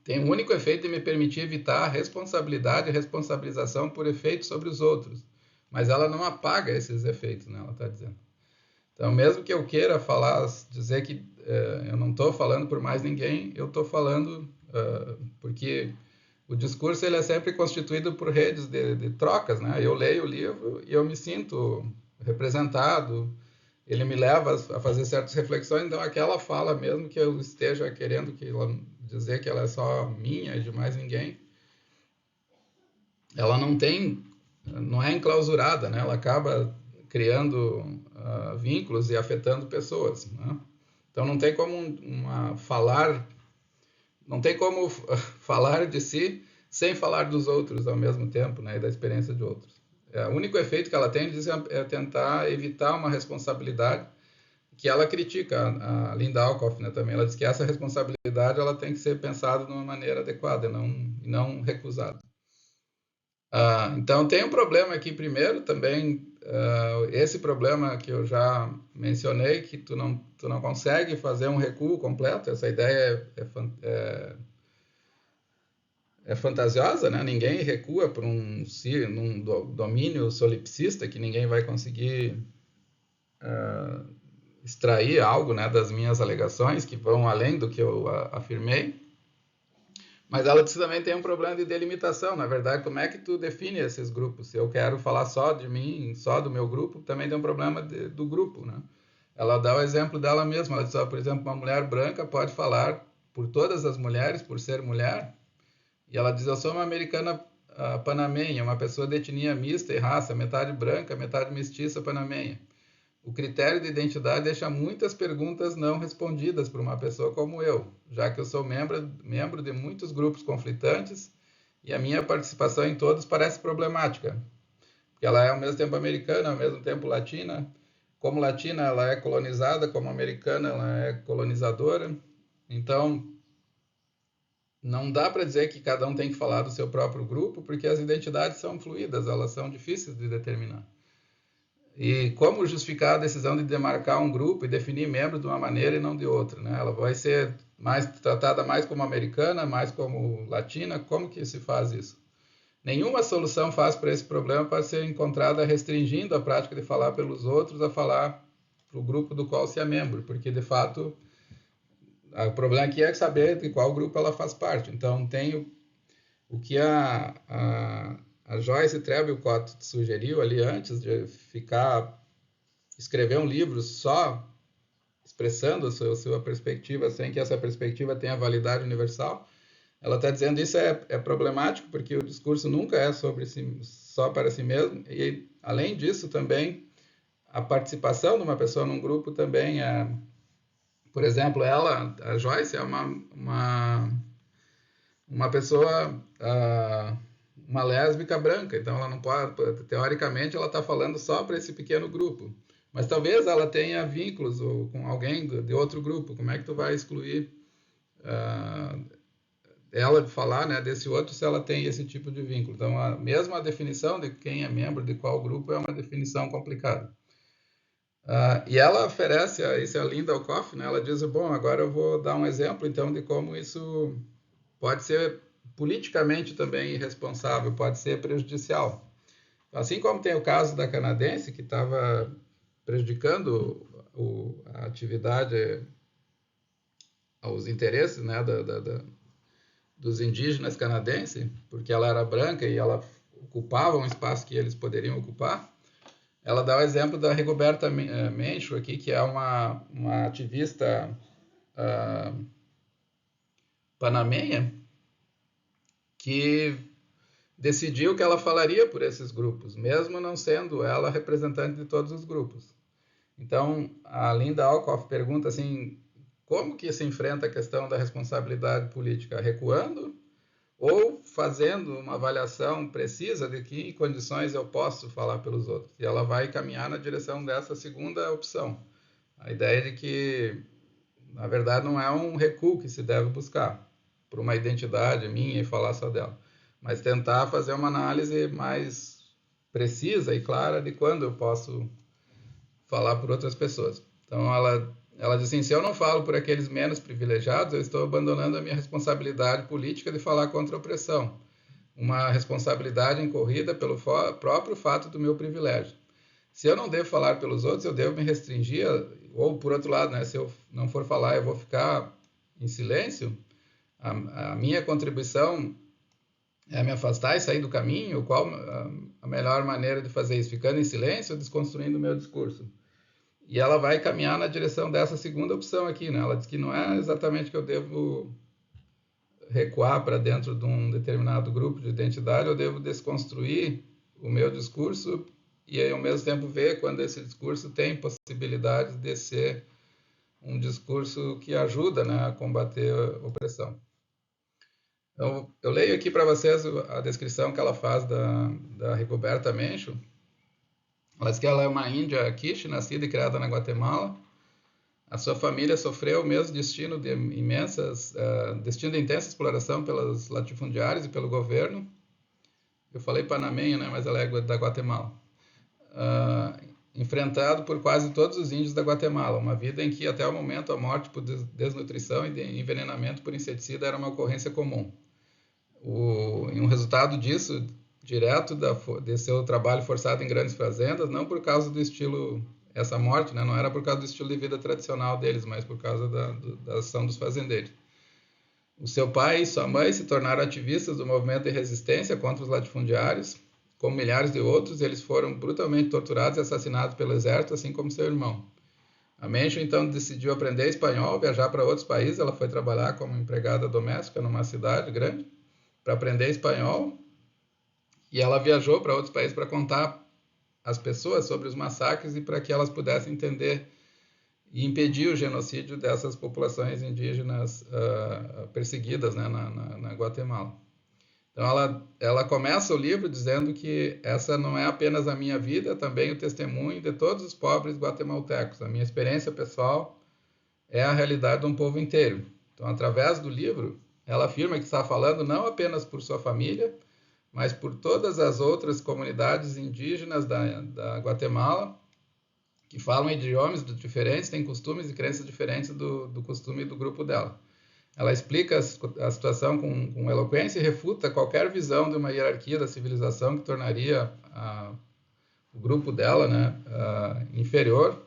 Speaker 1: tem um único efeito de me permitir evitar a responsabilidade e responsabilização por efeitos sobre os outros, mas ela não apaga esses efeitos, né, ela está dizendo. Então, mesmo que eu queira falar, dizer que eu não estou falando por mais ninguém, eu estou falando porque o discurso ele é sempre constituído por redes de trocas, né? Eu leio o livro e eu me sinto representado, ele me leva a fazer certas reflexões, então aquela fala, mesmo que eu esteja querendo dizer que ela é só minha e de mais ninguém, ela não é enclausurada, né? Ela acaba criando vínculos e afetando pessoas, né? Então não tem como não tem como falar de si sem falar dos outros ao mesmo tempo, né? E da experiência de outros. O único efeito que ela tem é tentar evitar uma responsabilidade que ela critica, a Linda Alcoff, né, também. Ela diz que essa responsabilidade ela tem que ser pensada de uma maneira adequada, não recusada. Então, tem um problema aqui primeiro também, esse problema que eu já mencionei, que tu não consegue fazer um recuo completo, essa ideia é fantasiosa, né? Ninguém recua para num domínio solipsista que ninguém vai conseguir extrair algo, né, das minhas alegações que vão além do que eu afirmei. Mas ela também tem um problema de delimitação. Na verdade, como é que tu define esses grupos? Se eu quero falar só de mim, só do meu grupo, também tem um problema do grupo, né? Ela dá o exemplo dela mesma. Ela diz, por exemplo, uma mulher branca pode falar por todas as mulheres, por ser mulher. E ela diz, eu sou uma americana panamenha, uma pessoa de etnia mista e raça, metade branca, metade mestiça panamenha. O critério de identidade deixa muitas perguntas não respondidas por uma pessoa como eu, já que eu sou membro de muitos grupos conflitantes e a minha participação em todos parece problemática, porque ela é ao mesmo tempo americana, ao mesmo tempo latina. Como latina, ela é colonizada, como americana, ela é colonizadora. Então, não dá para dizer que cada um tem que falar do seu próprio grupo, porque as identidades são fluídas, elas são difíceis de determinar. E como justificar a decisão de demarcar um grupo e definir membros de uma maneira e não de outra, né? Ela vai ser tratada mais como americana, mais como latina. Como que se faz isso? Nenhuma solução fácil para esse problema pode ser encontrada restringindo a prática de falar pelos outros a falar para o grupo do qual se é membro, porque, de fato, o problema aqui é saber de qual grupo ela faz parte. Então, tem o que a Joyce Trebelcott sugeriu ali antes de escrever um livro só expressando a sua perspectiva, sem que essa perspectiva tenha validade universal. ela está dizendo isso é problemático, porque o discurso nunca é sobre si, só para si mesmo, e além disso também a participação de uma pessoa num grupo também é, por exemplo, ela, a Joyce, é uma pessoa, uma lésbica branca, então ela não pode, teoricamente, ela está falando só para esse pequeno grupo. Mas talvez ela tenha vínculos ou com alguém de outro grupo. Como é que tu vai excluir ela de falar, né, desse outro se ela tem esse tipo de vínculo? Então, mesmo a definição de quem é membro de qual grupo é uma definição complicada. E ela oferece, isso é a Linda Alcoff, né, ela diz, bom, agora eu vou dar um exemplo, então, de como isso pode ser politicamente também irresponsável, pode ser prejudicial. Assim como tem o caso da canadense, que estava prejudicando a atividade, os interesses, né, dos indígenas canadenses, porque ela era branca e ela ocupava um espaço que eles poderiam ocupar. Ela dá o exemplo da Rigoberta Menchú aqui, que é uma ativista panamenha, que decidiu que ela falaria por esses grupos, mesmo não sendo ela representante de todos os grupos. Então, a Linda Alcoff pergunta assim, como que se enfrenta a questão da responsabilidade política? Recuando ou fazendo uma avaliação precisa de que condições eu posso falar pelos outros? E ela vai caminhar na direção dessa segunda opção. A ideia de que, na verdade, não é um recuo que se deve buscar por uma identidade minha e falar só dela, mas tentar fazer uma análise mais precisa e clara de quando eu posso falar por outras pessoas. Então, ela diz assim, se eu não falo por aqueles menos privilegiados, eu estou abandonando a minha responsabilidade política de falar contra a opressão, uma responsabilidade incorrida pelo próprio fato do meu privilégio. Se eu não devo falar pelos outros, eu devo me restringir, ou por outro lado, né, se eu não for falar, eu vou ficar em silêncio. A minha contribuição é me afastar e sair do caminho. Qual a melhor maneira de fazer isso? Ficando em silêncio ou desconstruindo o meu discurso? E ela vai caminhar na direção dessa segunda opção aqui, né? Ela diz que não é exatamente que eu devo recuar para dentro de um determinado grupo de identidade, eu devo desconstruir o meu discurso e ao mesmo tempo ver quando esse discurso tem possibilidade de ser um discurso que ajuda, né, a combater a opressão. Então, eu leio aqui para vocês a descrição que ela faz da Rigoberta Menchú. Ela diz que ela é uma índia quiche, nascida e criada na Guatemala. A sua família sofreu o mesmo destino de intensa exploração pelos latifundiários e pelo governo. Eu falei panamenha, né, mas ela é da Guatemala. Enfrentado por quase todos os índios da Guatemala, uma vida em que até o momento a morte por desnutrição e envenenamento por inseticida era uma ocorrência comum. E um resultado disso, direto de seu trabalho forçado em grandes fazendas, não por causa do estilo, essa morte, né, não era por causa do estilo de vida tradicional deles, mas por causa da ação dos fazendeiros. O seu pai e sua mãe se tornaram ativistas do movimento de resistência contra os latifundiários. Como milhares de outros, eles foram brutalmente torturados e assassinados pelo exército, assim como seu irmão. A Menchú então decidiu aprender espanhol, viajar para outros países. Ela foi trabalhar como empregada doméstica numa cidade grande para aprender espanhol, e ela viajou para outros países para contar às pessoas sobre os massacres e para que elas pudessem entender e impedir o genocídio dessas populações indígenas perseguidas, né, na Guatemala. Então ela começa o livro dizendo que essa não é apenas a minha vida, é também o testemunho de todos os pobres guatemaltecos. A minha experiência pessoal é a realidade de um povo inteiro. Então, através do livro, ela afirma que está falando não apenas por sua família, mas por todas as outras comunidades indígenas da Guatemala, que falam idiomas diferentes, têm costumes e crenças diferentes do costume do grupo dela. Ela explica a situação com eloquência e refuta qualquer visão de uma hierarquia da civilização que tornaria o grupo dela, né, inferior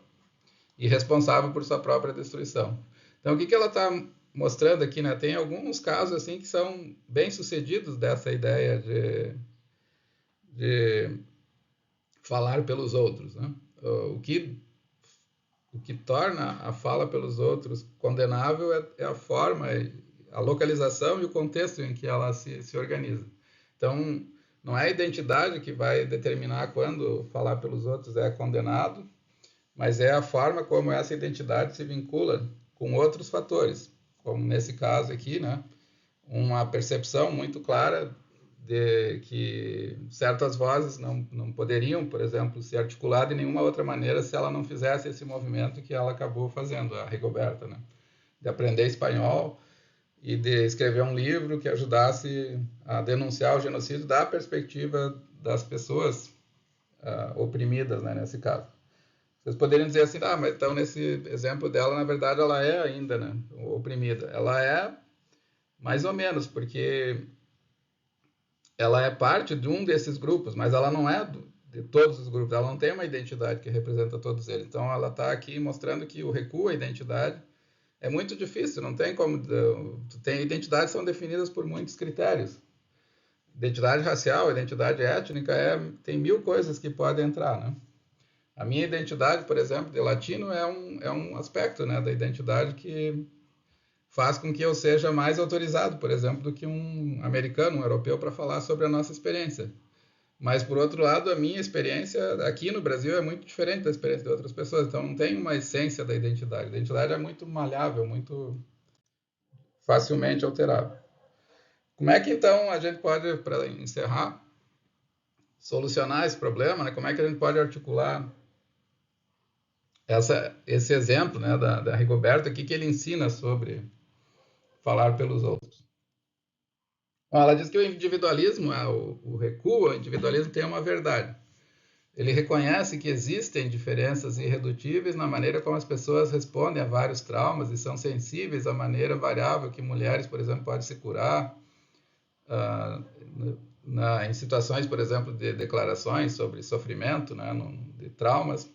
Speaker 1: e responsável por sua própria destruição. Então, o que ela está mostrando aqui, né? Tem alguns casos assim que são bem sucedidos dessa ideia de falar pelos outros, né? O que torna a fala pelos outros condenável é a forma a localização e o contexto em que ela se organiza. Então, não é a identidade que vai determinar quando falar pelos outros é condenado, mas é a forma como essa identidade se vincula com outros fatores, como nesse caso aqui, né? Uma percepção muito clara de que certas vozes não poderiam, por exemplo, ser articuladas de nenhuma outra maneira se ela não fizesse esse movimento que ela acabou fazendo, a Rigoberta, né? De aprender espanhol e de escrever um livro que ajudasse a denunciar o genocídio da perspectiva das pessoas oprimidas, né, nesse caso. Vocês poderiam dizer assim, mas então nesse exemplo dela, na verdade, ela é ainda, né, oprimida. Ela é mais ou menos, porque ela é parte de um desses grupos, mas ela não é de todos os grupos, ela não tem uma identidade que representa todos eles. Então ela está aqui mostrando que o recuo à identidade é muito difícil, não tem como... Tem identidades que são definidas por muitos critérios. Identidade racial, identidade étnica, tem 1000 coisas que podem entrar, né? A minha identidade, por exemplo, de latino é um aspecto, né, da identidade que faz com que eu seja mais autorizado, por exemplo, do que um americano, um europeu, para falar sobre a nossa experiência. Mas, por outro lado, a minha experiência aqui no Brasil é muito diferente da experiência de outras pessoas, então não tem uma essência da identidade. A identidade é muito maleável, muito facilmente alterável. Como é que, então, a gente pode, para encerrar, solucionar esse problema, né? Como é que a gente pode articular esse exemplo, né, da Rigoberta, que ele ensina sobre falar pelos outros? Bom, ela diz que o individualismo, o recuo ao individualismo tem uma verdade. Ele reconhece que existem diferenças irredutíveis na maneira como as pessoas respondem a vários traumas e são sensíveis à maneira variável que mulheres, por exemplo, podem se curar em situações, por exemplo, de declarações sobre sofrimento, né, de traumas.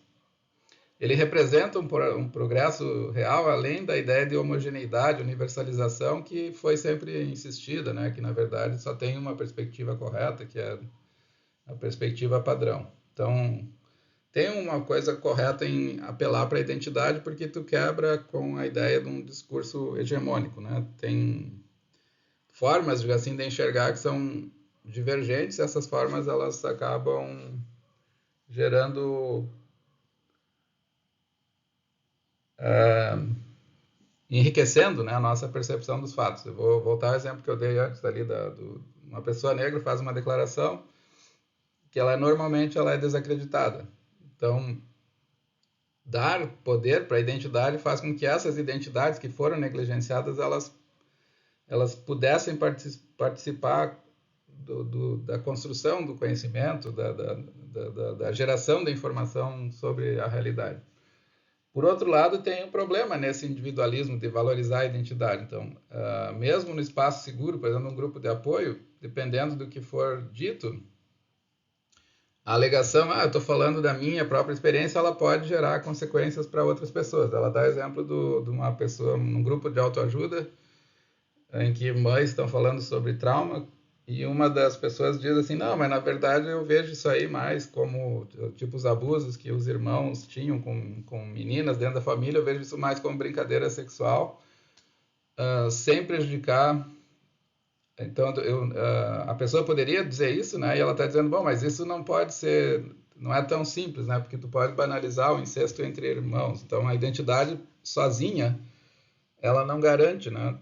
Speaker 1: Ele representa um progresso real além da ideia de homogeneidade, universalização que foi sempre insistida, né, que na verdade só tem uma perspectiva correta, que é a perspectiva padrão. Então, tem uma coisa correta em apelar para a identidade, porque tu quebra com a ideia de um discurso hegemônico, né? Tem formas, assim, de enxergar que são divergentes, e essas formas elas acabam gerando enriquecendo, né, a nossa percepção dos fatos. Eu vou voltar ao exemplo que eu dei antes ali uma pessoa negra faz uma declaração que normalmente ela é desacreditada. Então, dar poder para a identidade faz com que essas identidades que foram negligenciadas elas pudessem participar da construção do conhecimento, da geração da informação sobre a realidade. Por outro lado, tem um problema nesse individualismo de valorizar a identidade. Então, mesmo no espaço seguro, por exemplo, num grupo de apoio, dependendo do que for dito, a alegação, eu estou falando da minha própria experiência, ela pode gerar consequências para outras pessoas. Ela dá exemplo de uma pessoa num grupo de autoajuda, em que mães estão falando sobre trauma, e uma das pessoas diz assim, não, mas na verdade eu vejo isso aí mais como, tipo, os abusos que os irmãos tinham com meninas dentro da família, eu vejo isso mais como brincadeira sexual, sem prejudicar. Então, a pessoa poderia dizer isso, né? E ela está dizendo, bom, mas isso não pode ser, não é tão simples, né? Porque tu pode banalizar o incesto entre irmãos. Então, a identidade sozinha, ela não garante, né?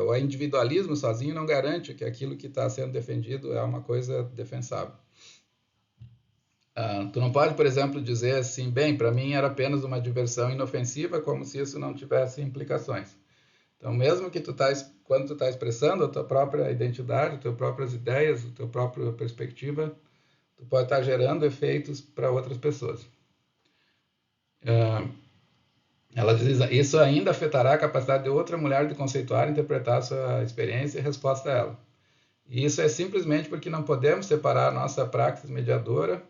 Speaker 1: O individualismo sozinho não garante que aquilo que está sendo defendido é uma coisa defensável. Tu não pode, por exemplo, dizer assim, bem, para mim era apenas uma diversão inofensiva, como se isso não tivesse implicações. Então, mesmo que quando tu está expressando a tua própria identidade, as tuas próprias ideias, a tua própria perspectiva, tu pode estar gerando efeitos para outras pessoas. Ela diz, isso ainda afetará a capacidade de outra mulher de conceituar e interpretar a sua experiência e resposta a ela. E isso é simplesmente porque não podemos separar a nossa praxis mediadora,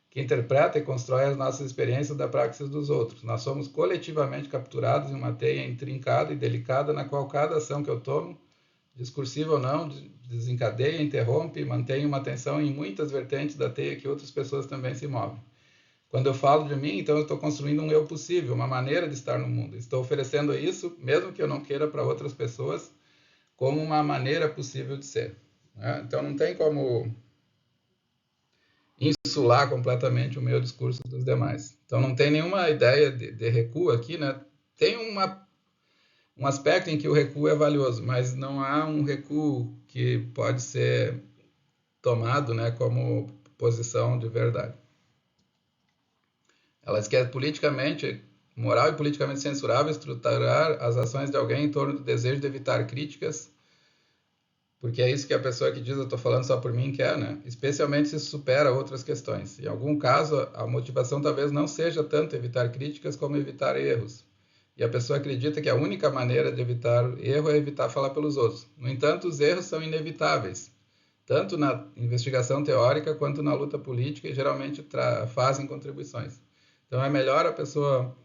Speaker 1: que interpreta e constrói as nossas experiências da praxis dos outros. Nós somos coletivamente capturados em uma teia intrincada e delicada na qual cada ação que eu tomo, discursiva ou não, desencadeia, interrompe e mantém uma atenção em muitas vertentes da teia que outras pessoas também se movem. Quando eu falo de mim, então eu estou construindo um eu possível, uma maneira de estar no mundo. Estou oferecendo isso, mesmo que eu não queira para outras pessoas, como uma maneira possível de ser, né? Então não tem como insular completamente o meu discurso dos demais. Então não tem nenhuma ideia de recuo aqui, né? Tem um aspecto em que o recuo é valioso, mas não há um recuo que pode ser tomado, né, como posição de verdade. Ela diz que é politicamente, moral e politicamente censurável estruturar as ações de alguém em torno do desejo de evitar críticas, porque é isso que a pessoa que diz eu estou falando só por mim quer, né? Especialmente se supera outras questões. Em algum caso, a motivação talvez não seja tanto evitar críticas como evitar erros. E a pessoa acredita que a única maneira de evitar erro é evitar falar pelos outros. No entanto, os erros são inevitáveis, tanto na investigação teórica quanto na luta política, e geralmente fazem contribuições. Então é melhor a pessoa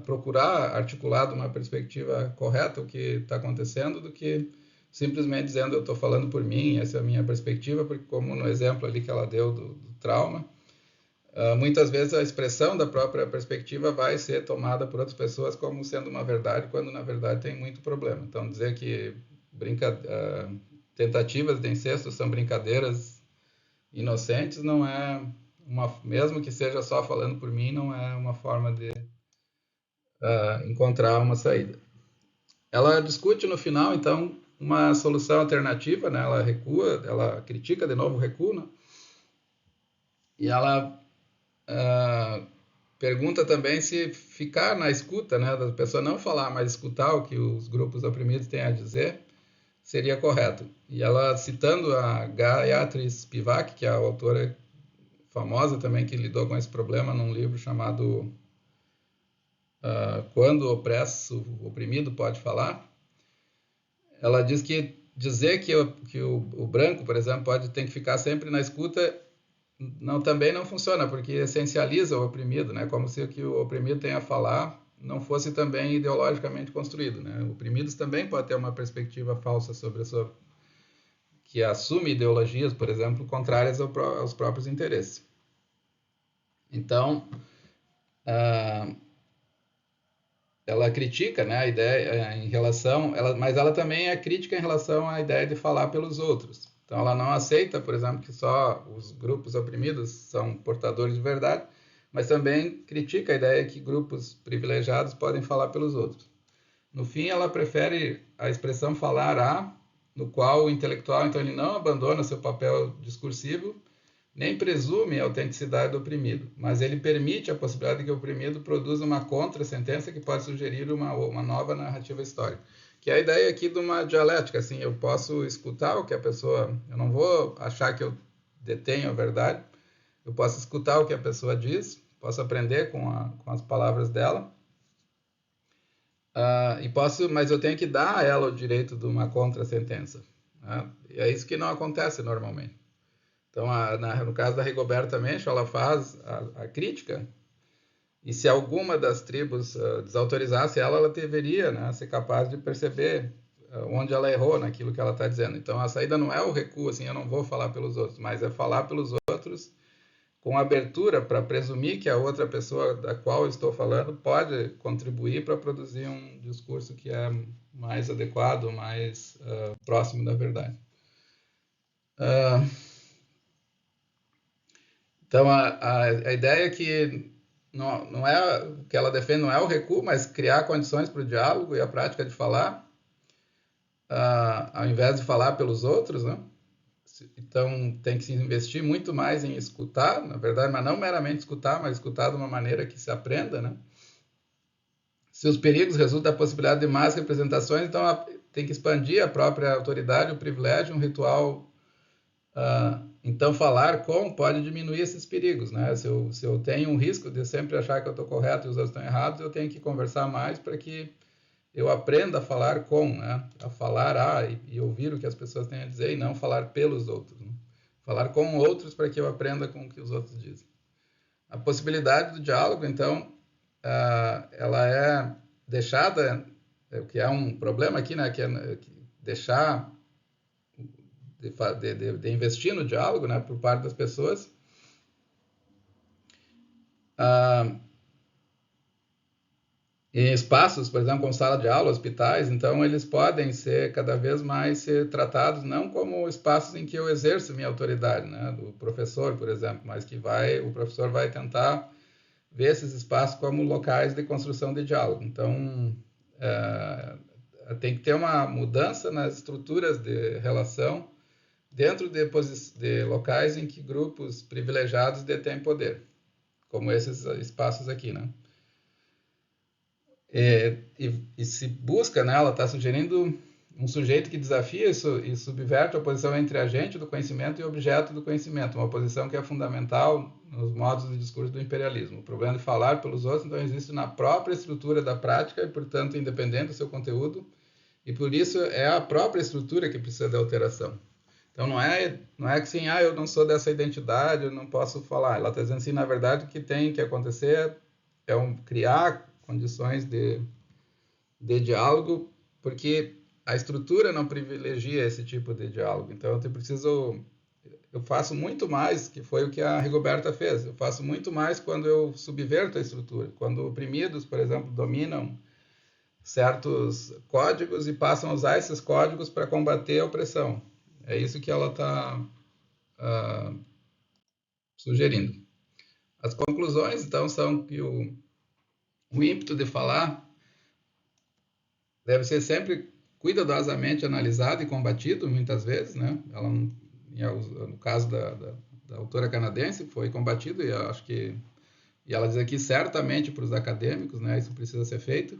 Speaker 1: procurar articular de uma perspectiva correta o que está acontecendo do que simplesmente dizendo eu estou falando por mim, essa é a minha perspectiva, porque como no exemplo ali que ela deu do trauma, muitas vezes a expressão da própria perspectiva vai ser tomada por outras pessoas como sendo uma verdade, quando na verdade tem muito problema. Então dizer que tentativas de incesto são brincadeiras inocentes não é mesmo que seja só falando por mim, não é uma forma de encontrar uma saída. Ela discute no final, então, uma solução alternativa, né? Ela recua, ela critica de novo o recuo, né? E ela pergunta também se ficar na escuta, né, da pessoa não falar, mas escutar o que os grupos oprimidos têm a dizer, seria correto. E ela, citando a Gayatri Spivak, que é a autora famosa também que lidou com esse problema num livro chamado Quando o oprimido pode falar, ela diz que dizer que o branco, por exemplo, tem que ficar sempre na escuta também não funciona, porque essencializa o oprimido, né? Como se o que o oprimido tem a falar não fosse também ideologicamente construído, né? Oprimidos também podem ter uma perspectiva falsa sobre que assume ideologias, por exemplo, contrárias aos próprios interesses. Então, ela critica, né, a ideia em relação, mas ela também é crítica em relação à ideia de falar pelos outros. Então ela não aceita, por exemplo, que só os grupos oprimidos são portadores de verdade, mas também critica a ideia que grupos privilegiados podem falar pelos outros. No fim, ela prefere a expressão falar a, no qual o intelectual, então, ele não abandona seu papel discursivo, nem presume a autenticidade do oprimido, mas ele permite a possibilidade de que o oprimido produza uma contra-sentença que pode sugerir uma nova narrativa histórica. Que é a ideia aqui de uma dialética, assim, eu posso escutar o que a pessoa... Eu não vou achar que eu detenho a verdade, eu posso escutar o que a pessoa diz, posso aprender com as palavras dela, mas eu tenho que dar a ela o direito de uma contra-sentença. Né? E é isso que não acontece normalmente. Então, no caso da Rigoberta Menchú, ela faz a crítica, e se alguma das tribos desautorizasse ela, ela deveria, né, ser capaz de perceber onde ela errou naquilo que ela está dizendo. Então, a saída não é o recuo, assim, eu não vou falar pelos outros, mas é falar pelos outros com abertura para presumir que a outra pessoa da qual eu estou falando pode contribuir para produzir um discurso que é mais adequado, mais próximo da verdade. Então, a ideia é que não é o que ela defende não é o recuo, mas criar condições para o diálogo e a prática de falar, ao invés de falar pelos outros, né? Então, tem que se investir muito mais em escutar, na verdade, mas não meramente escutar, mas escutar de uma maneira que se aprenda, né? Se os perigos resultam da possibilidade de más representações, então tem que expandir a própria autoridade, o privilégio, um ritual. Então, falar com pode diminuir esses perigos, né? Se eu tenho um risco de sempre achar que eu estou correto e os outros estão errados, eu tenho que conversar mais para que eu aprenda a falar com, né? A falar e ouvir o que as pessoas têm a dizer e não falar pelos outros. Né? Falar com outros para que eu aprenda com o que os outros dizem. A possibilidade do diálogo, então, ela é deixada, o que é um problema aqui, né? Que é deixar de investir no diálogo, né, por parte das pessoas, em espaços, por exemplo, como sala de aula, hospitais, então eles podem ser cada vez mais ser tratados não como espaços em que eu exerço minha autoridade, né, do professor, por exemplo, mas que o professor vai tentar ver esses espaços como locais de construção de diálogo. Então, tem que ter uma mudança nas estruturas de relação dentro de locais em que grupos privilegiados detêm poder, como esses espaços aqui, né? E se busca, né, ela está sugerindo um sujeito que desafia e subverte a oposição entre agente do conhecimento e objeto do conhecimento, uma posição que é fundamental nos modos de discurso do imperialismo. O problema de falar pelos outros, então, existe na própria estrutura da prática e, portanto, independente do seu conteúdo, e por isso é a própria estrutura que precisa de alteração. Então, não é que assim, eu não sou dessa identidade, eu não posso falar. Ela está dizendo assim, na verdade, o que tem que acontecer é criar condições de diálogo, porque a estrutura não privilegia esse tipo de diálogo. Então, eu faço muito mais, que foi o que a Rigoberta fez. Eu faço muito mais quando eu subverto a estrutura. Quando oprimidos, por exemplo, dominam certos códigos e passam a usar esses códigos para combater a opressão. É isso que ela está sugerindo. As conclusões, então, são que o ímpeto de falar deve ser sempre cuidadosamente analisado e combatido, muitas vezes, né? Ela, no caso da autora canadense, foi combatido, e eu acho que, e ela diz aqui, certamente para os acadêmicos, né, isso precisa ser feito.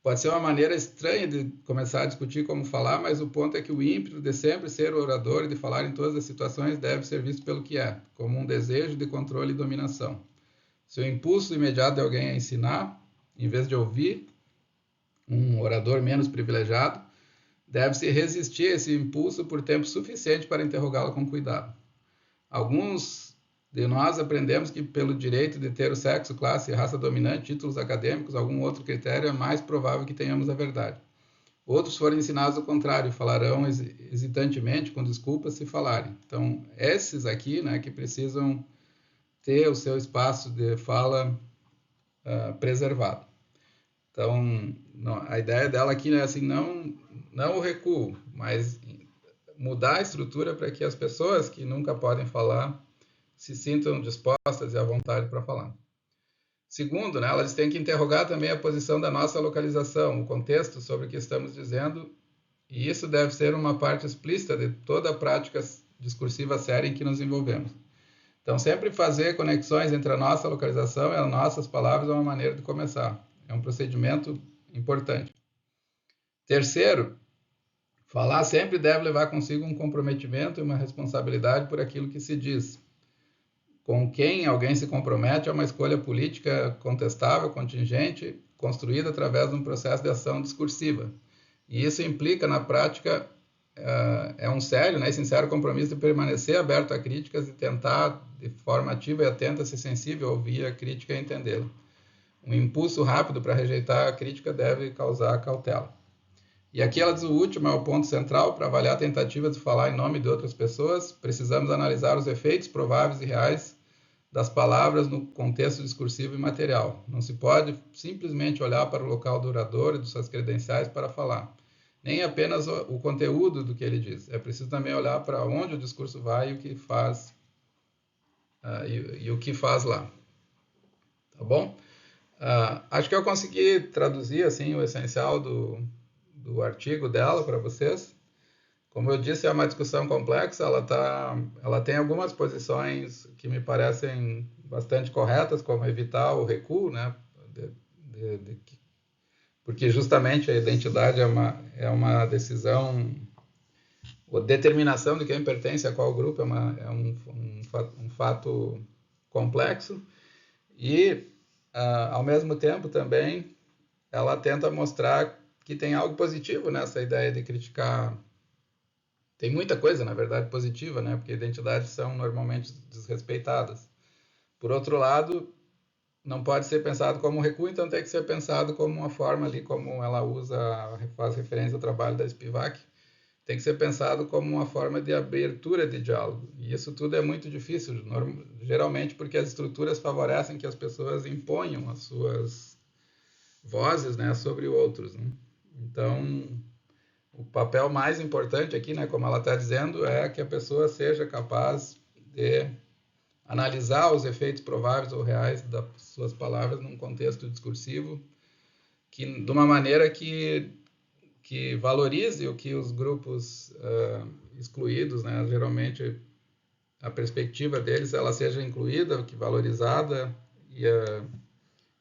Speaker 1: Pode ser uma maneira estranha de começar a discutir como falar, mas o ponto é que o ímpeto de sempre ser orador e de falar em todas as situações deve ser visto pelo que é, como um desejo de controle e dominação. Se o impulso imediato de alguém é ensinar, em vez de ouvir, um orador menos privilegiado, deve-se resistir a esse impulso por tempo suficiente para interrogá-lo com cuidado. Alguns de nós aprendemos que, pelo direito de ter o sexo, classe e raça dominante, títulos acadêmicos, algum outro critério, é mais provável que tenhamos a verdade. Outros foram ensinados o contrário, falarão hesitantemente, com desculpas, se falarem. Então, esses aqui, né, que precisam ter o seu espaço de fala preservado. Então, a ideia dela aqui é assim, não o recuo, mas mudar a estrutura para que as pessoas que nunca podem falar se sintam dispostas e à vontade para falar. Segundo, né, elas têm que interrogar também a posição da nossa localização, o contexto sobre o que estamos dizendo, e isso deve ser uma parte explícita de toda a prática discursiva séria em que nos envolvemos. Então, sempre fazer conexões entre a nossa localização e as nossas palavras é uma maneira de começar. É um procedimento importante. Terceiro, falar sempre deve levar consigo um comprometimento e uma responsabilidade por aquilo que se diz. Com quem alguém se compromete é uma escolha política contestável, contingente, construída através de um processo de ação discursiva. E isso implica, na prática, um sério, né, e sincero compromisso de permanecer aberto a críticas e tentar, de forma ativa e atenta, ser sensível a ouvir a crítica e entendê-la. Um impulso rápido para rejeitar a crítica deve causar cautela. E aqui ela diz o último, é o ponto central, para avaliar tentativas de falar em nome de outras pessoas, precisamos analisar os efeitos prováveis e reais das palavras no contexto discursivo e material. Não se pode simplesmente olhar para o local do orador e de suas credenciais para falar, nem apenas o conteúdo do que ele diz. É preciso também olhar para onde o discurso vai e o que faz, e o que faz lá. Tá bom? Acho que eu consegui traduzir assim, o essencial do artigo dela para vocês. Como eu disse, é uma discussão complexa, ela tem algumas posições que me parecem bastante corretas, como evitar o recuo, né? Porque justamente a identidade é uma decisão, a determinação de quem pertence a qual grupo é um fato complexo e, ao mesmo tempo, também ela tenta mostrar que tem algo positivo nessa ideia de criticar. Tem muita coisa, na verdade, positiva, né? Porque identidades são normalmente desrespeitadas. Por outro lado, não pode ser pensado como recuo, então tem que ser pensado como uma forma ali, como ela faz referência ao trabalho da Spivak, tem que ser pensado como uma forma de abertura de diálogo. E isso tudo é muito difícil, geralmente porque as estruturas favorecem que as pessoas imponham as suas vozes, né, sobre outros, né? Então, o papel mais importante aqui, né, como ela está dizendo, é que a pessoa seja capaz de analisar os efeitos prováveis ou reais das suas palavras num contexto discursivo, de uma maneira que valorize o que os grupos excluídos, né, geralmente a perspectiva deles ela seja incluída, que valorizada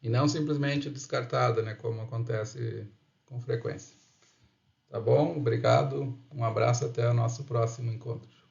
Speaker 1: e não simplesmente descartada, né, como acontece com frequência. Tá bom? Obrigado. Um abraço até o nosso próximo encontro.